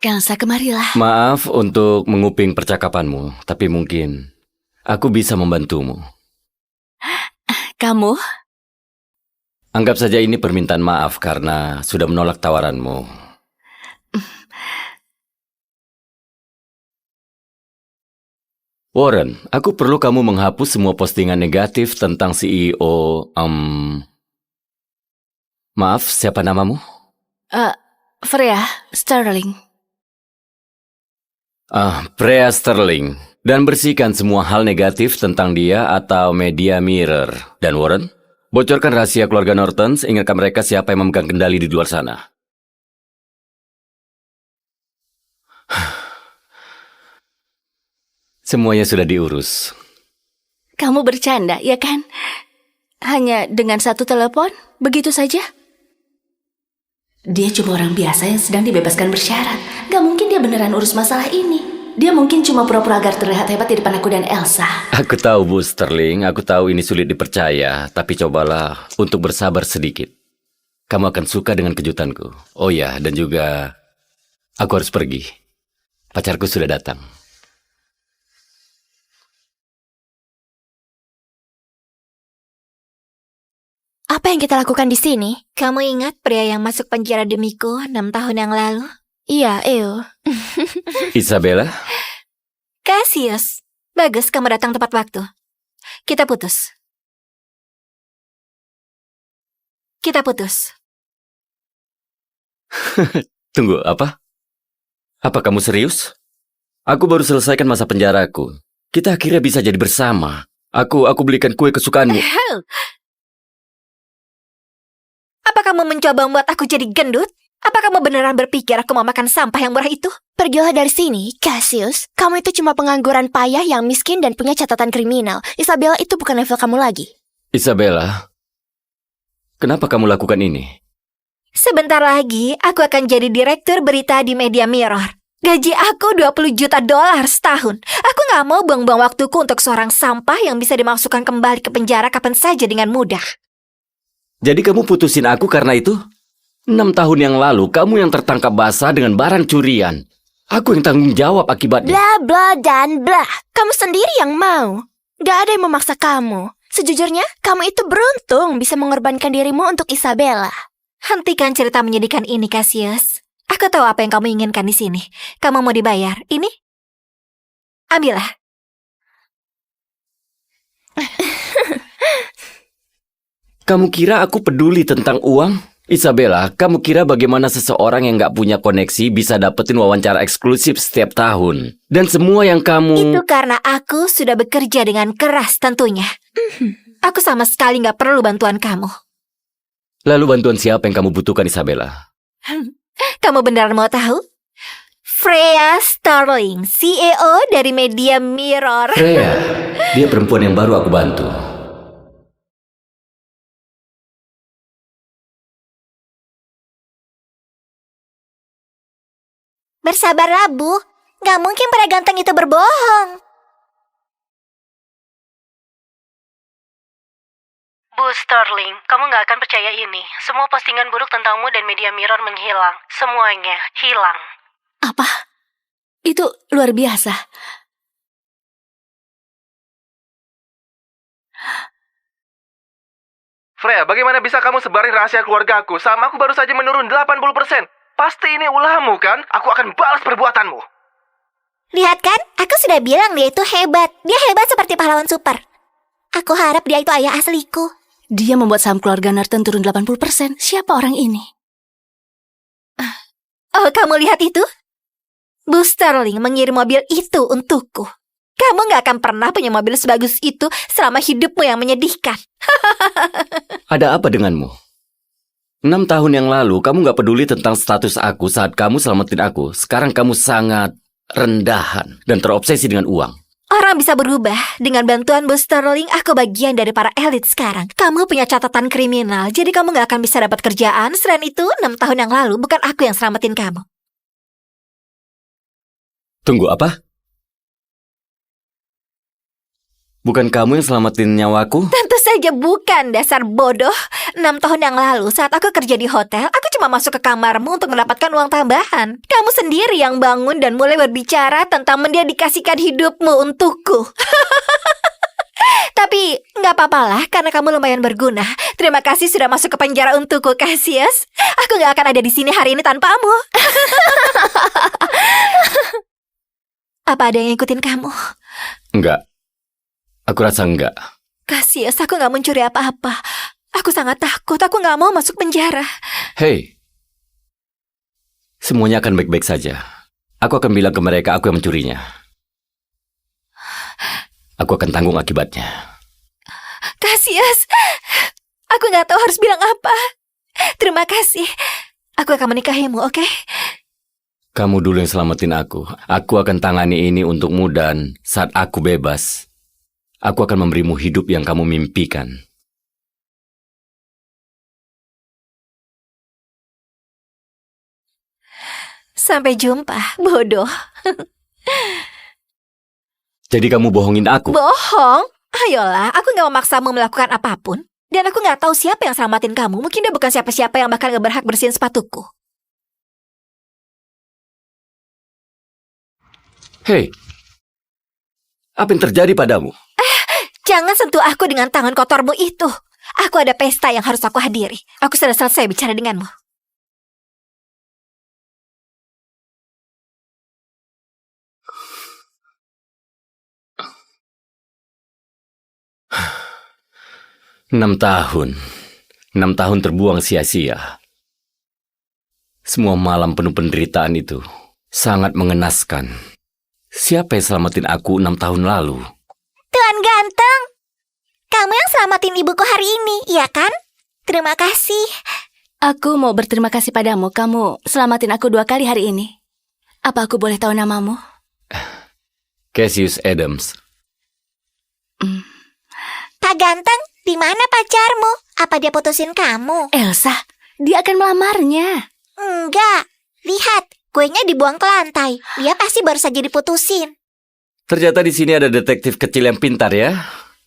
Elsa, kemarilah. Maaf untuk menguping percakapanmu, tapi mungkin aku bisa membantumu. Kamu? Anggap saja ini permintaan maaf karena sudah menolak tawaranmu. Warren, aku perlu kamu menghapus semua postingan negatif tentang CEO. Maaf, siapa namamu? Freya Sterling. Freya Sterling. Dan bersihkan semua hal negatif tentang dia atau Media Mirror. Dan Warren, bocorkan rahasia keluarga Norton, ingatkan mereka siapa yang memegang kendali di luar sana. Semuanya sudah diurus. Kamu bercanda, ya kan? Hanya dengan 1 telepon, begitu saja? Dia cuma orang biasa yang sedang dibebaskan bersyarat. Gak mungkin dia beneran urus masalah ini. Dia mungkin cuma pura-pura agar terlihat hebat di depan aku dan Elsa. Aku tahu, Bu Sterling. Aku tahu ini sulit dipercaya. Tapi cobalah untuk bersabar sedikit. Kamu akan suka dengan kejutanku. Oh ya, dan juga aku harus pergi. Pacarku sudah datang. Apa yang kita lakukan di sini? Kamu ingat pria yang masuk penjara demiku 6 tahun yang lalu? Iya, Eo. Isabella? Cassius. Bagus kamu datang tepat waktu. Kita putus. Tunggu, apa? Apa kamu serius? Aku baru selesaikan masa penjaraku. Kita akhirnya bisa jadi bersama. Aku belikan kue kesukaanmu. Apa kamu mencoba membuat aku jadi gendut? Apa kamu beneran berpikir aku mau makan sampah yang murah itu? Pergilah dari sini, Cassius. Kamu itu cuma pengangguran payah yang miskin dan punya catatan kriminal. Isabella itu bukan level kamu lagi. Isabella, kenapa kamu lakukan ini? Sebentar lagi, aku akan jadi direktur berita di Media Mirror. Gaji aku $20 juta setahun. Aku gak mau buang-buang waktuku untuk seorang sampah yang bisa dimasukkan kembali ke penjara kapan saja dengan mudah. Jadi kamu putusin aku karena itu? 6 tahun yang lalu, kamu yang tertangkap basah dengan barang curian. Aku yang tanggung jawab akibatnya. Bla bla dan bla. Kamu sendiri yang mau. Gak ada yang memaksa kamu. Sejujurnya, kamu itu beruntung bisa mengorbankan dirimu untuk Isabella. Hentikan cerita menyedihkan ini, Cassius. Aku tahu apa yang kamu inginkan di sini. Kamu mau dibayar. Ini? Ambillah. Kamu kira aku peduli tentang uang? Isabella, kamu kira bagaimana seseorang yang gak punya koneksi bisa dapetin wawancara eksklusif setiap tahun? Dan semua yang kamu... Itu karena aku sudah bekerja dengan keras tentunya. Aku sama sekali gak perlu bantuan kamu. Lalu bantuan siapa yang kamu butuhkan, Isabella? Kamu beneran mau tahu? Freya Sterling, CEO dari Media Mirror. Freya, dia perempuan yang baru aku bantu. Bersabarlah, Bu. Gak mungkin pria ganteng itu berbohong. Bu Sterling, kamu nggak akan percaya ini. Semua postingan buruk tentangmu dan Media Mirror menghilang. Semuanya hilang. Apa? Itu luar biasa. Freya, bagaimana bisa kamu sebarin rahasia keluarga aku? Sama aku baru saja menurun 80%. Pasti ini ulahmu kan? Aku akan balas perbuatanmu. Lihat kan, aku sudah bilang dia itu hebat. Dia hebat seperti pahlawan super. Aku harap dia itu ayah asliku. Dia membuat saham keluarga Norton turun 80%. Siapa orang ini? Oh, kamu lihat itu? Bu Sterling mengirim mobil itu untukku. Kamu gak akan pernah punya mobil sebagus itu selama hidupmu yang menyedihkan. Ada apa denganmu? 6 tahun yang lalu kamu gak peduli tentang status aku saat kamu selamatin aku. Sekarang kamu sangat rendahan dan terobsesi dengan uang. Orang bisa berubah. Dengan bantuan Bu Sterling, aku bagian dari para elit sekarang. Kamu punya catatan kriminal, jadi kamu gak akan bisa dapat kerjaan. Selain itu, 6 tahun yang lalu bukan aku yang selamatin kamu. Tunggu, apa? Bukan kamu yang selamatin nyawaku? Tentu saja bukan, dasar bodoh. 6 tahun yang lalu, saat aku kerja di hotel, aku cuma masuk ke kamarmu untuk mendapatkan uang tambahan. Kamu sendiri yang bangun dan mulai berbicara tentang mendedikasikan hidupmu untukku. Tapi, nggak apa-apalah, karena kamu lumayan berguna. Terima kasih sudah masuk ke penjara untukku, Cassius. Aku nggak akan ada di sini hari ini tanpamu. Apa ada yang ngikutin kamu? Enggak. Aku rasa enggak. Cassius, aku nggak mencuri apa-apa. Aku sangat takut, aku nggak mau masuk penjara. Hei, semuanya akan baik-baik saja. Aku akan bilang ke mereka aku yang mencurinya. Aku akan tanggung akibatnya. Cassius, aku nggak tahu harus bilang apa. Terima kasih. Aku akan menikahimu, oke? Kamu dulu yang selamatin aku. Aku akan tangani ini untukmu dan saat aku bebas, aku akan memberimu hidup yang kamu mimpikan. Sampai jumpa, bodoh. Jadi kamu bohongin aku? Bohong? Ayolah, aku gak memaksamu melakukan apapun. Dan aku gak tahu siapa yang selamatin kamu. Mungkin dia bukan siapa-siapa yang bahkan gak berhak bersihin sepatuku. Hei, apa yang terjadi padamu? Jangan sentuh aku dengan tangan kotormu itu. Aku ada pesta yang harus aku hadiri. Aku sudah selesai bicara denganmu. Enam tahun terbuang sia-sia. Semua malam penuh penderitaan itu sangat mengenaskan. Siapa yang selamatin aku 6 tahun lalu? Tuan ganteng, kamu yang selamatin ibuku hari ini, iya kan? Terima kasih. Aku mau berterima kasih padamu. Kamu selamatin aku 2 kali hari ini. Apa aku boleh tahu namamu? Cassius Adams. Pak ganteng, di mana pacarmu? Apa dia putusin kamu? Elsa, dia akan melamarnya. Enggak, lihat, kuenya dibuang ke lantai. Dia pasti baru saja diputusin. Ternyata di sini ada detektif kecil yang pintar ya.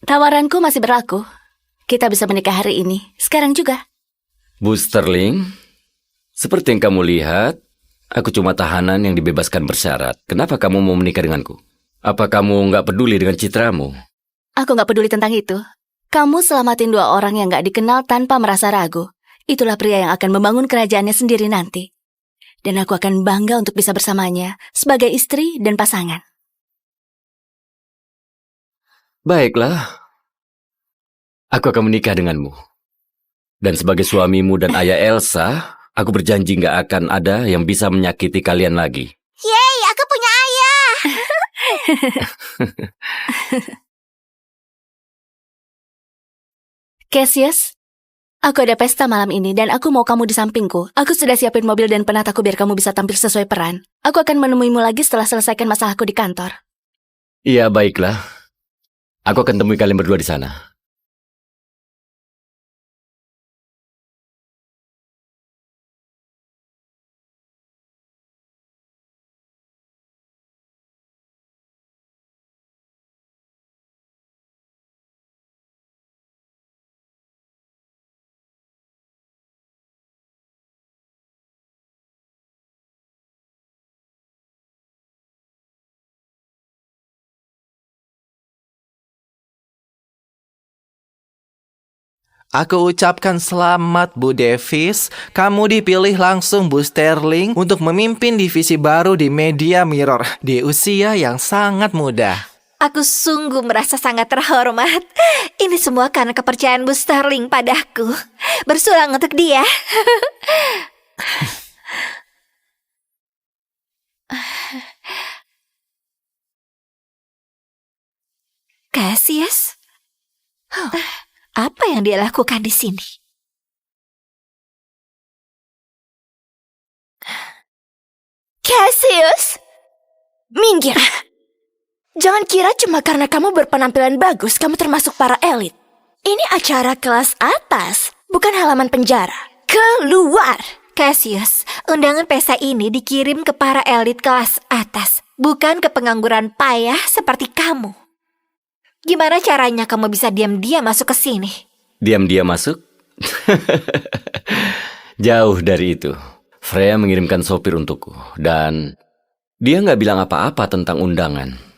Tawaranku masih berlaku. Kita bisa menikah hari ini, sekarang juga. Bu Sterling, seperti yang kamu lihat, aku cuma tahanan yang dibebaskan bersyarat. Kenapa kamu mau menikah denganku? Apa kamu nggak peduli dengan citramu? Aku nggak peduli tentang itu. Kamu selamatin 2 orang yang nggak dikenal tanpa merasa ragu. Itulah pria yang akan membangun kerajaannya sendiri nanti. Dan aku akan bangga untuk bisa bersamanya sebagai istri dan pasangan. Baiklah. Aku akan menikah denganmu. Dan sebagai suamimu dan ayah Elsa, aku berjanji nggak akan ada yang bisa menyakiti kalian lagi. Yeay, aku punya ayah. Cassius, aku ada pesta malam ini dan aku mau kamu di sampingku. Aku sudah siapin mobil dan penataku biar kamu bisa tampil sesuai peran. Aku akan menemuimu lagi setelah selesaikan masalahku di kantor. Iya, baiklah. Aku akan temui kalian berdua di sana. Aku ucapkan selamat Bu Davis, kamu dipilih langsung Bu Sterling untuk memimpin divisi baru di Media Mirror di usia yang sangat muda. Aku sungguh merasa sangat terhormat. Ini semua karena kepercayaan Bu Sterling padaku. Bersulang untuk dia. Cassius? Apa yang dia lakukan di sini? Cassius, minggir. Jangan kira cuma karena kamu berpenampilan bagus, kamu termasuk para elit. Ini acara kelas atas, bukan halaman penjara. Keluar! Cassius, undangan pesta ini dikirim ke para elit kelas atas, bukan ke pengangguran payah seperti kamu. Gimana caranya kamu bisa diam-diam masuk ke sini? Diam-diam masuk? Jauh dari itu. Freya mengirimkan sopir untukku, dan dia nggak bilang apa-apa tentang undangan.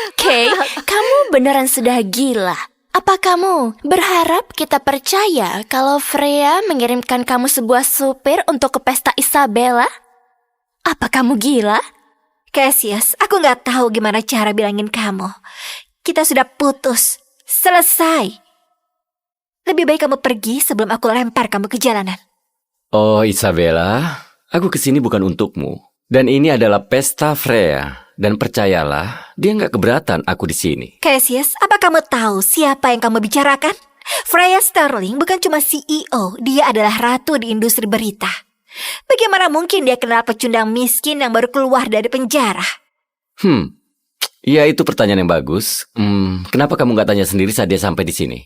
Oke, kamu beneran sudah gila. Apa kamu berharap kita percaya kalau Freya mengirimkan kamu sebuah supir untuk ke pesta Isabella? Apa kamu gila? Cassius, aku nggak tahu gimana cara bilangin kamu. Kita sudah putus. Selesai. Lebih baik kamu pergi sebelum aku lempar kamu ke jalanan. Oh, Isabella, aku kesini bukan untukmu. Dan ini adalah pesta Freya. Dan percayalah, dia nggak keberatan aku di sini. Cassius, apa kamu tahu siapa yang kamu bicarakan? Freya Sterling bukan cuma CEO, dia adalah ratu di industri berita. Bagaimana mungkin dia kenal pecundang miskin yang baru keluar dari penjara? Ya itu pertanyaan yang bagus. Kenapa kamu nggak tanya sendiri saat dia sampai di sini?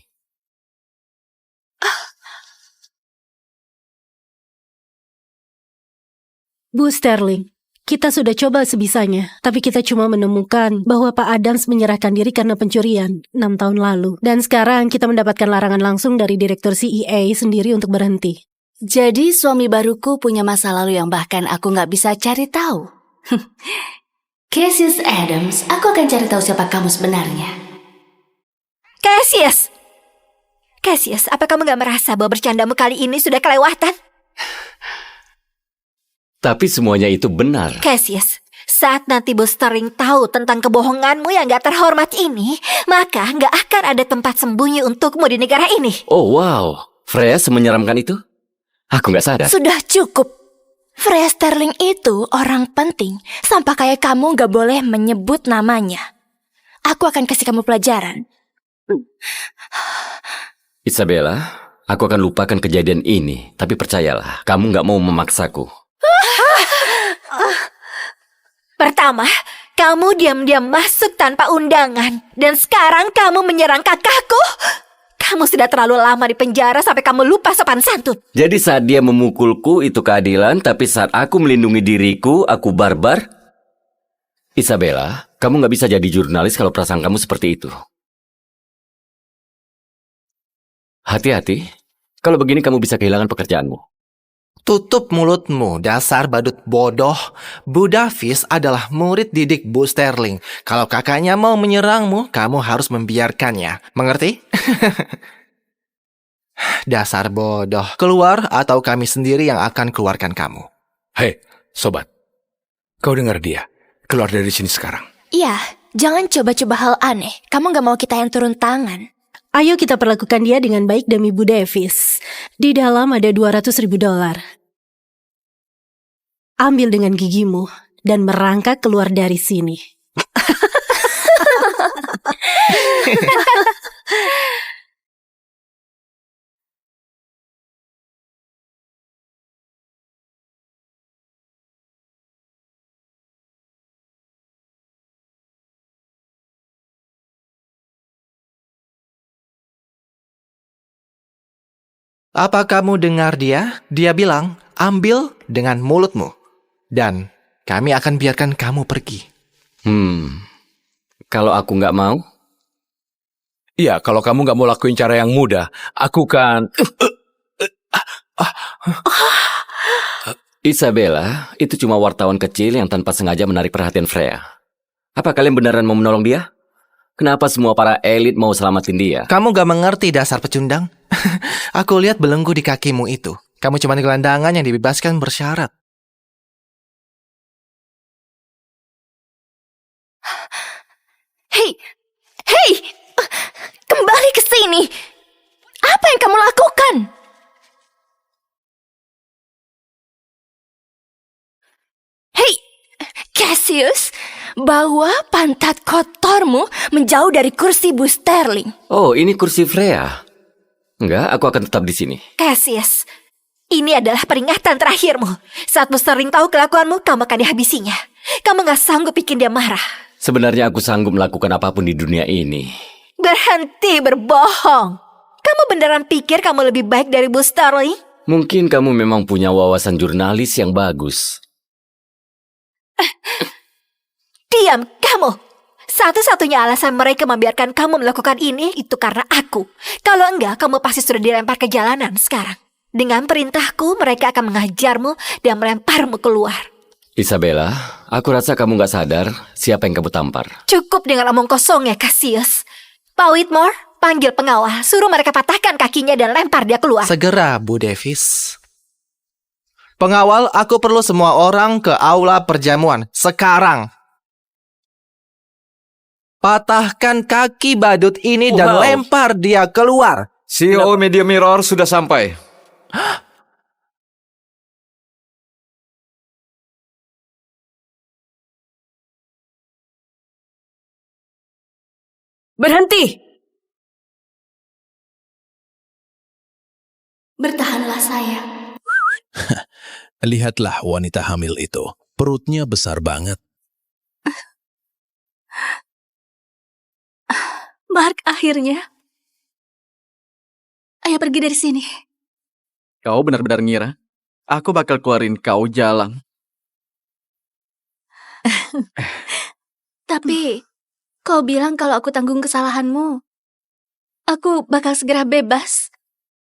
Bu Sterling, kita sudah coba sebisanya, tapi kita cuma menemukan bahwa Pak Adams menyerahkan diri karena pencurian 6 tahun lalu. Dan sekarang kita mendapatkan larangan langsung dari Direktur CEA sendiri untuk berhenti. Jadi suami baruku punya masa lalu yang bahkan aku nggak bisa cari tahu. Cassius Adams, aku akan cari tahu siapa kamu sebenarnya. Cassius! Cassius, apa kamu nggak merasa bahwa bercandamu kali ini sudah kelewatan? Tapi semuanya itu benar. Cassius, saat nanti Bu Sterling tahu tentang kebohonganmu yang gak terhormat ini, maka gak akan ada tempat sembunyi untukmu di negara ini. Oh wow, Freya semenyeramkan itu? Aku gak sadar. Sudah cukup. Freya Sterling itu orang penting. Sampai kayak kamu gak boleh menyebut namanya. Aku akan kasih kamu pelajaran. Isabella, aku akan lupakan kejadian ini. Tapi percayalah, kamu gak mau memaksaku. Pertama, kamu diam-diam masuk tanpa undangan. Dan sekarang kamu menyerang kakakku. Kamu sudah terlalu lama di penjara sampai kamu lupa sopan santun. Jadi saat dia memukulku itu keadilan, tapi saat aku melindungi diriku, aku barbar? Isabella, kamu gak bisa jadi jurnalis kalau perasaan kamu seperti itu. Hati-hati, kalau begini kamu bisa kehilangan pekerjaanmu. Tutup mulutmu, dasar badut bodoh. Bu Davis adalah murid didik Bu Sterling. Kalau kakaknya mau menyerangmu, kamu harus membiarkannya. Mengerti? Dasar bodoh. Keluar atau kami sendiri yang akan keluarkan kamu. Hei, sobat. Kau dengar dia. Keluar dari sini sekarang. Iya, jangan coba-coba hal aneh. Kamu gak mau kita yang turun tangan. Ayo kita perlakukan dia dengan baik demi Bu Davis. Di dalam ada $200.000. Ambil dengan gigimu dan merangkak keluar dari sini. Apa kamu dengar dia? Dia bilang, ambil dengan mulutmu. Dan kami akan biarkan kamu pergi. Kalau aku nggak mau? Iya, kalau kamu nggak mau lakuin cara yang mudah, aku kan... Isabella, itu cuma wartawan kecil yang tanpa sengaja menarik perhatian Freya. Apa kalian beneran mau menolong dia? Kenapa semua para elit mau selamatin dia? Kamu gak mengerti dasar pecundang? Aku lihat belenggu di kakimu itu. Kamu cuma gelandangan yang dibebaskan bersyarat. Hei, hei, kembali ke sini. Apa yang kamu lakukan? Hei, Cassius, bawa pantat kotormu menjauh dari kursi Bu Sterling. Oh, ini kursi Freya. Enggak, aku akan tetap di sini. Cassius, ini adalah peringatan terakhirmu. Saat Bu Sterling tahu kelakuanmu, kamu akan dihabisinya. Kamu gak sanggup bikin dia marah. Sebenarnya aku sanggup melakukan apapun di dunia ini. Berhenti berbohong. Kamu beneran pikir kamu lebih baik dari Bu Sterling? Mungkin kamu memang punya wawasan jurnalis yang bagus. Diam, kamu. Satu-satunya alasan mereka membiarkan kamu melakukan ini itu karena aku. Kalau enggak, kamu pasti sudah dilempar ke jalanan sekarang. Dengan perintahku, mereka akan mengajarmu dan melemparmu keluar. Isabella, aku rasa kamu gak sadar siapa yang kamu tampar. Cukup dengan omong kosong ya, Cassius. Pak Whitmore, panggil pengawal. Suruh mereka patahkan kakinya dan lempar dia keluar. Segera, Bu Davis. Pengawal, aku perlu semua orang ke aula perjamuan. Sekarang. Patahkan kaki badut ini dan lempar dia keluar. CEO Media Mirror sudah sampai. Berhenti! Bertahanlah sayang. Lihatlah wanita hamil itu. Perutnya besar banget. Mark, akhirnya. Ayo pergi dari sini. Kau benar-benar ngira aku bakal keluarin kau jalan. Tapi, kau bilang kalau aku tanggung kesalahanmu. Aku bakal segera bebas.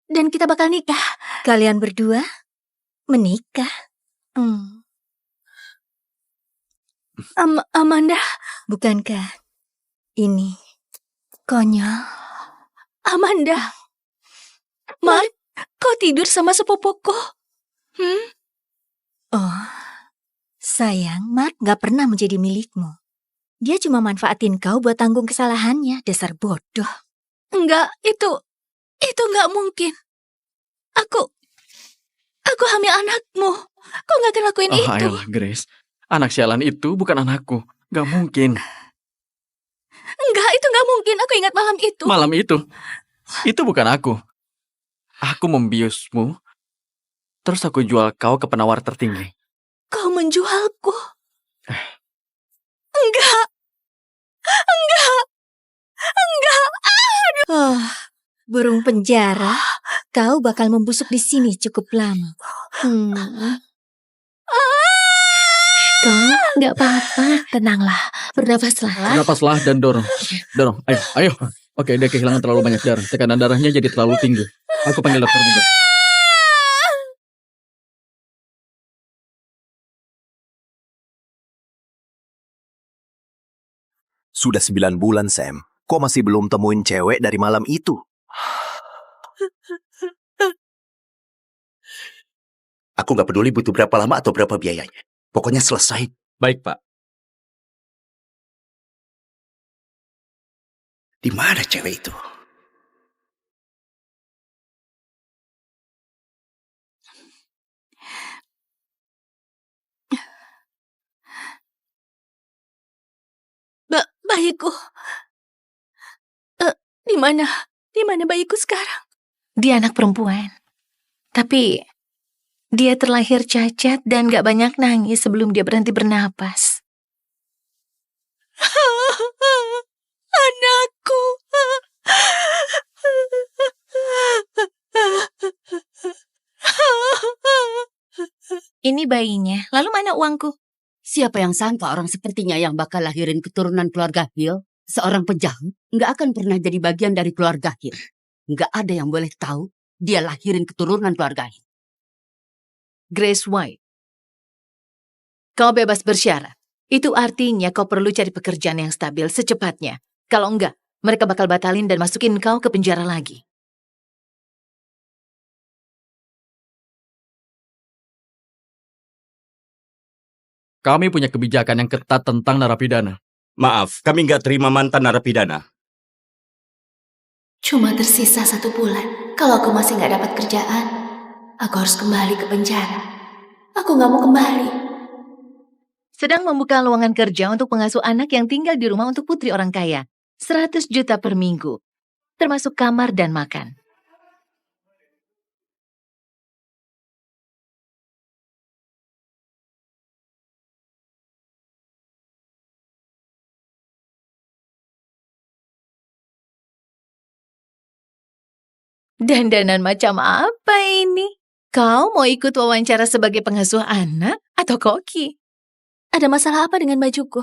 Dan kita bakal nikah. Kalian berdua menikah? Amanda. Bukankah ini konyol? Amanda. Mark, kau tidur sama sepupuku. Oh, sayang, Mark gak pernah menjadi milikmu. Dia cuma manfaatin kau buat tanggung kesalahannya, dasar bodoh. Enggak, itu enggak mungkin. Aku hamil anakmu. Kau gak akan lakuin itu. Ayolah, Grace. Anak sialan itu bukan anakku. Gak mungkin. Enggak, itu enggak mungkin. Aku ingat malam itu. Malam itu? Itu bukan aku. Aku membiusmu. Terus aku jual kau ke penawar tertinggi. Kau menjualku. Enggak. Enggak. Enggak. Aduh. Oh, burung penjara. Kau bakal membusuk di sini cukup lama. Kau nggak apa-apa, tenanglah, bernafaslah. Napaslah dan dorong. Dorong, ayo. Oke, dia kehilangan terlalu banyak darah. Tekanan darahnya jadi terlalu tinggi. Aku panggil dokter juga. Sudah 9 bulan, Sam. Kok masih belum temuin cewek dari malam itu? Aku nggak peduli butuh berapa lama atau berapa biayanya. Pokoknya selesai. Baik, Pak. Di mana cewek itu? Bayiku. Di mana bayiku sekarang? Dia anak perempuan. Tapi dia terlahir cacat dan gak banyak nangis sebelum dia berhenti bernapas. Anakku. Ini bayinya. Lalu mana uangku? Siapa yang sangka orang sepertinya yang bakal lahirin keturunan keluarga Hill, seorang penjahat, nggak akan pernah jadi bagian dari keluarga Hill. Nggak ada yang boleh tahu dia lahirin keturunan keluarga Hill. Grace White. Kau bebas bersyarat. Itu artinya kau perlu cari pekerjaan yang stabil secepatnya. Kalau enggak, mereka bakal batalin dan masukin kau ke penjara lagi. Kami punya kebijakan yang ketat tentang narapidana. Maaf, kami nggak terima mantan narapidana. Cuma tersisa 1 bulan. Kalau aku masih nggak dapat kerjaan, aku harus kembali ke penjara. Aku nggak mau kembali. Sedang membuka lowongan kerja untuk pengasuh anak yang tinggal di rumah untuk putri orang kaya. 100 juta per minggu, termasuk kamar dan makan. Dandanan macam apa ini? Kau mau ikut wawancara sebagai pengasuh anak atau koki? Ada masalah apa dengan bajuku?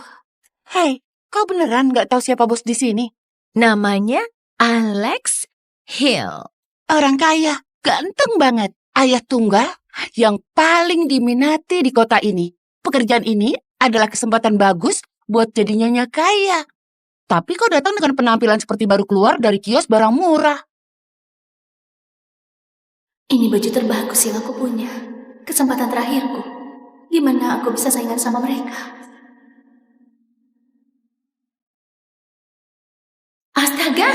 Hei, kau beneran nggak tahu siapa bos di sini? Namanya Alex Hill. Orang kaya, ganteng banget. Ayah tunggal yang paling diminati di kota ini. Pekerjaan ini adalah kesempatan bagus buat jadi nyonya kaya. Tapi kau datang dengan penampilan seperti baru keluar dari kios barang murah. Ini baju terbagus yang aku punya. Kesempatan terakhirku. Gimana aku bisa saingan sama mereka? Astaga,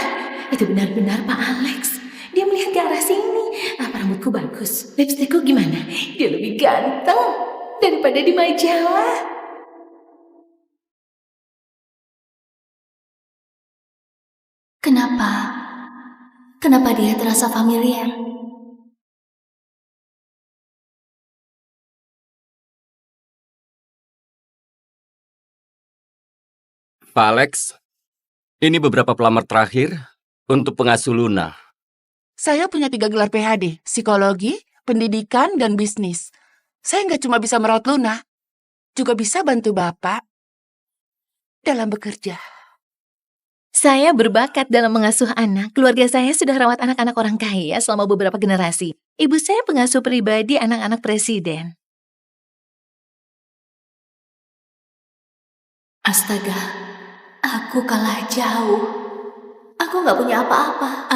itu benar-benar Pak Alex. Dia melihat ke arah sini. Apa rambutku bagus? Lipstikku gimana? Dia lebih ganteng daripada di majalah. Kenapa? Kenapa dia terasa familiar? Pak Alex, ini beberapa pelamar terakhir untuk pengasuh Luna. Saya punya 3 gelar PhD, psikologi, pendidikan, dan bisnis. Saya nggak cuma bisa merawat Luna, juga bisa bantu Bapak dalam bekerja. Saya berbakat dalam mengasuh anak. Keluarga saya sudah rawat anak-anak orang kaya selama beberapa generasi. Ibu saya pengasuh pribadi anak-anak presiden. Astaga, aku kalah jauh. Aku nggak punya apa-apa.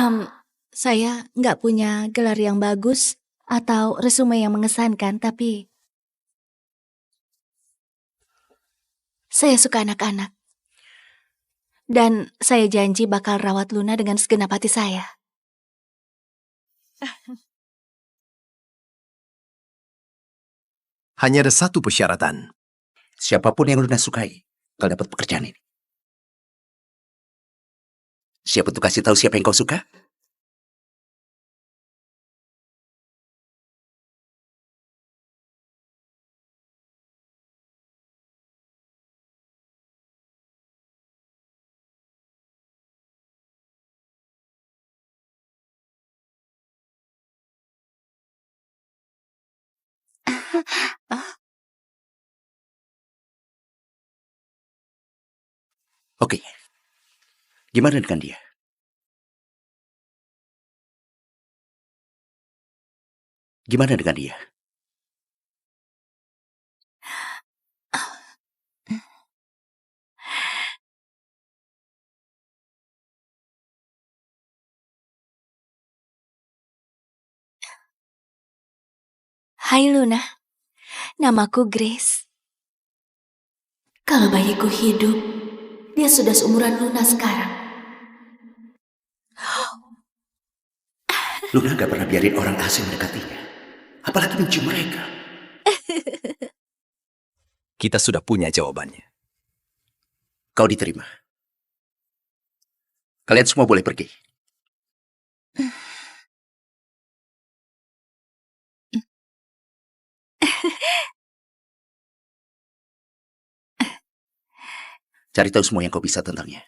Saya nggak punya gelar yang bagus atau resume yang mengesankan, tapi saya suka anak-anak. Dan saya janji bakal rawat Luna dengan segenap hati saya. Hanya ada satu persyaratan. Siapapun yang Luna sukai, bakal dapat pekerjaan ini. Siap untuk kasih tahu siapa yang kau suka? Oke. Gimana dengan dia? Gimana dengan dia? Hai Luna, namaku Grace. Kalau bayiku hidup, dia sudah seumuran Luna sekarang. Luna gak pernah biarin orang asing mendekatinya. Apalagi mencium mereka. Kita sudah punya jawabannya. Kau diterima. Kalian semua boleh pergi. Cari tahu semua yang kau bisa tentangnya.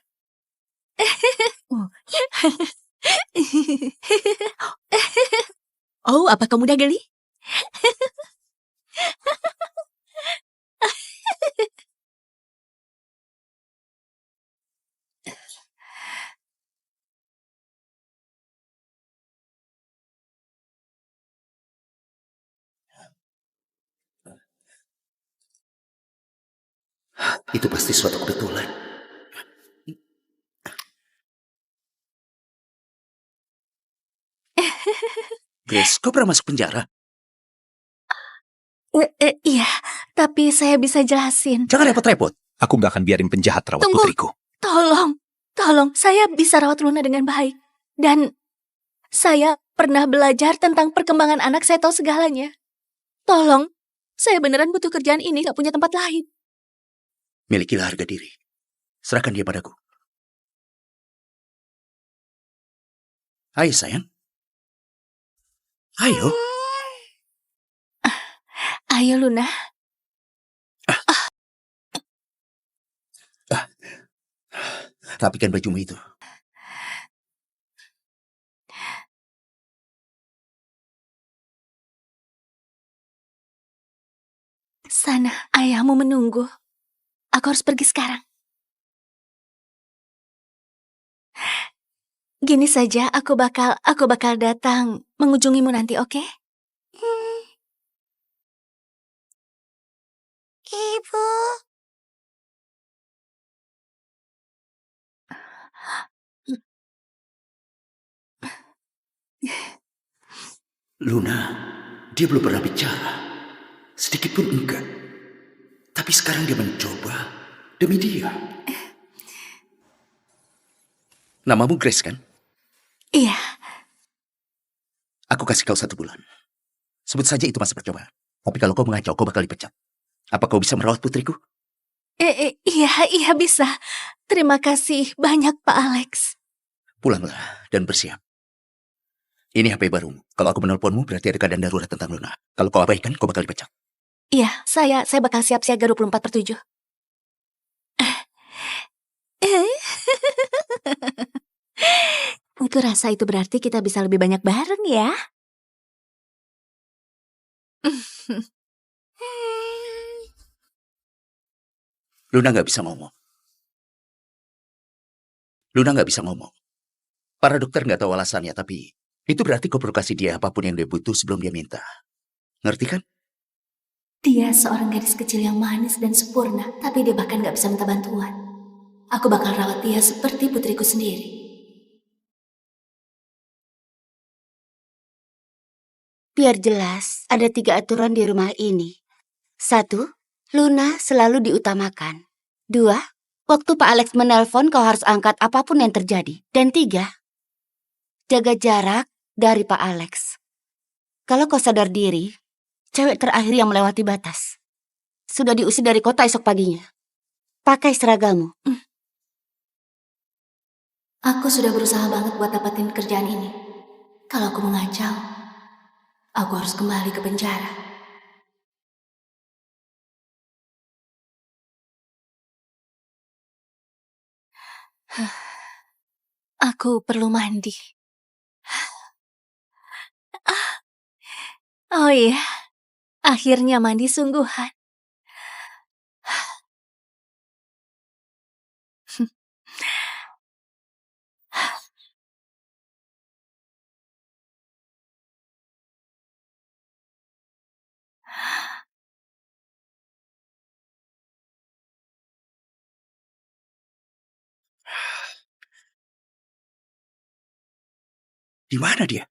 Oh, apa kamu udah geli? Itu pasti suatu kebetulan. Grace, kau pernah masuk penjara? Iya, tapi saya bisa jelasin. Jangan repot-repot. Aku nggak akan biarin penjahat rawat Tunggu. putriku. Tolong, saya bisa rawat Luna dengan baik. Dan saya pernah belajar tentang perkembangan anak, saya tahu segalanya. Tolong, saya beneran butuh kerjaan ini, gak punya tempat lain. Milikilah harga diri. Serahkan dia padaku. Ayo sayang. Ayo. Ayo Luna. Rapikan bajumu itu. Sana, ayahmu menunggu. Aku harus pergi sekarang. Gini saja, aku bakal datang mengunjungimu nanti, oke? Ibu. Luna, dia belum pernah bicara. Sedikit pun enggak. Tapi sekarang dia mencoba demi dia. Namamu Grace kan? Iya. Aku kasih kau 1 bulan. Sebut saja itu masa percobaan. Tapi kalau kau mengacau, kau bakal dipecat. Apa kau bisa merawat putriku? Iya bisa. Terima kasih banyak Pak Alex. Pulanglah dan bersiap. Ini HP barumu. Kalau aku menelponmu berarti ada keadaan darurat tentang Luna. Kalau kau abaikan, kau bakal dipecat. Iya, saya bakal siap siaga 24/7. Aku rasa itu berarti kita bisa lebih banyak bareng ya. Luna nggak bisa ngomong. Luna nggak bisa ngomong. Para dokter nggak tahu alasannya, tapi itu berarti kau perlu kasih dia apapun yang dia butuh sebelum dia minta. Ngerti kan? Dia seorang gadis kecil yang manis dan sempurna, tapi dia bahkan gak bisa minta bantuan. Aku bakal rawat dia seperti putriku sendiri. Biar jelas, ada 3 aturan di rumah ini. 1, Luna selalu diutamakan. 2, waktu Pak Alex menelpon kau harus angkat apapun yang terjadi. Dan 3, jaga jarak dari Pak Alex. Kalau kau sadar diri, cewek terakhir yang melewati batas. Sudah diusir dari kota esok paginya. Pakai seragammu. Aku sudah berusaha banget buat dapetin kerjaan ini. Kalau aku mengacau, aku harus kembali ke penjara. Aku perlu mandi. Oh iya, akhirnya mandi sungguhan. Di mana dia?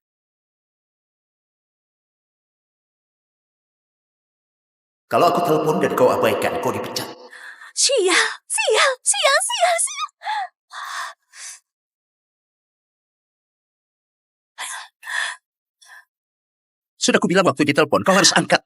Kalau aku telepon dan kau abaikan, kau dipecat. Sial. Sudah kubilang waktu ditelepon, kau harus angkat.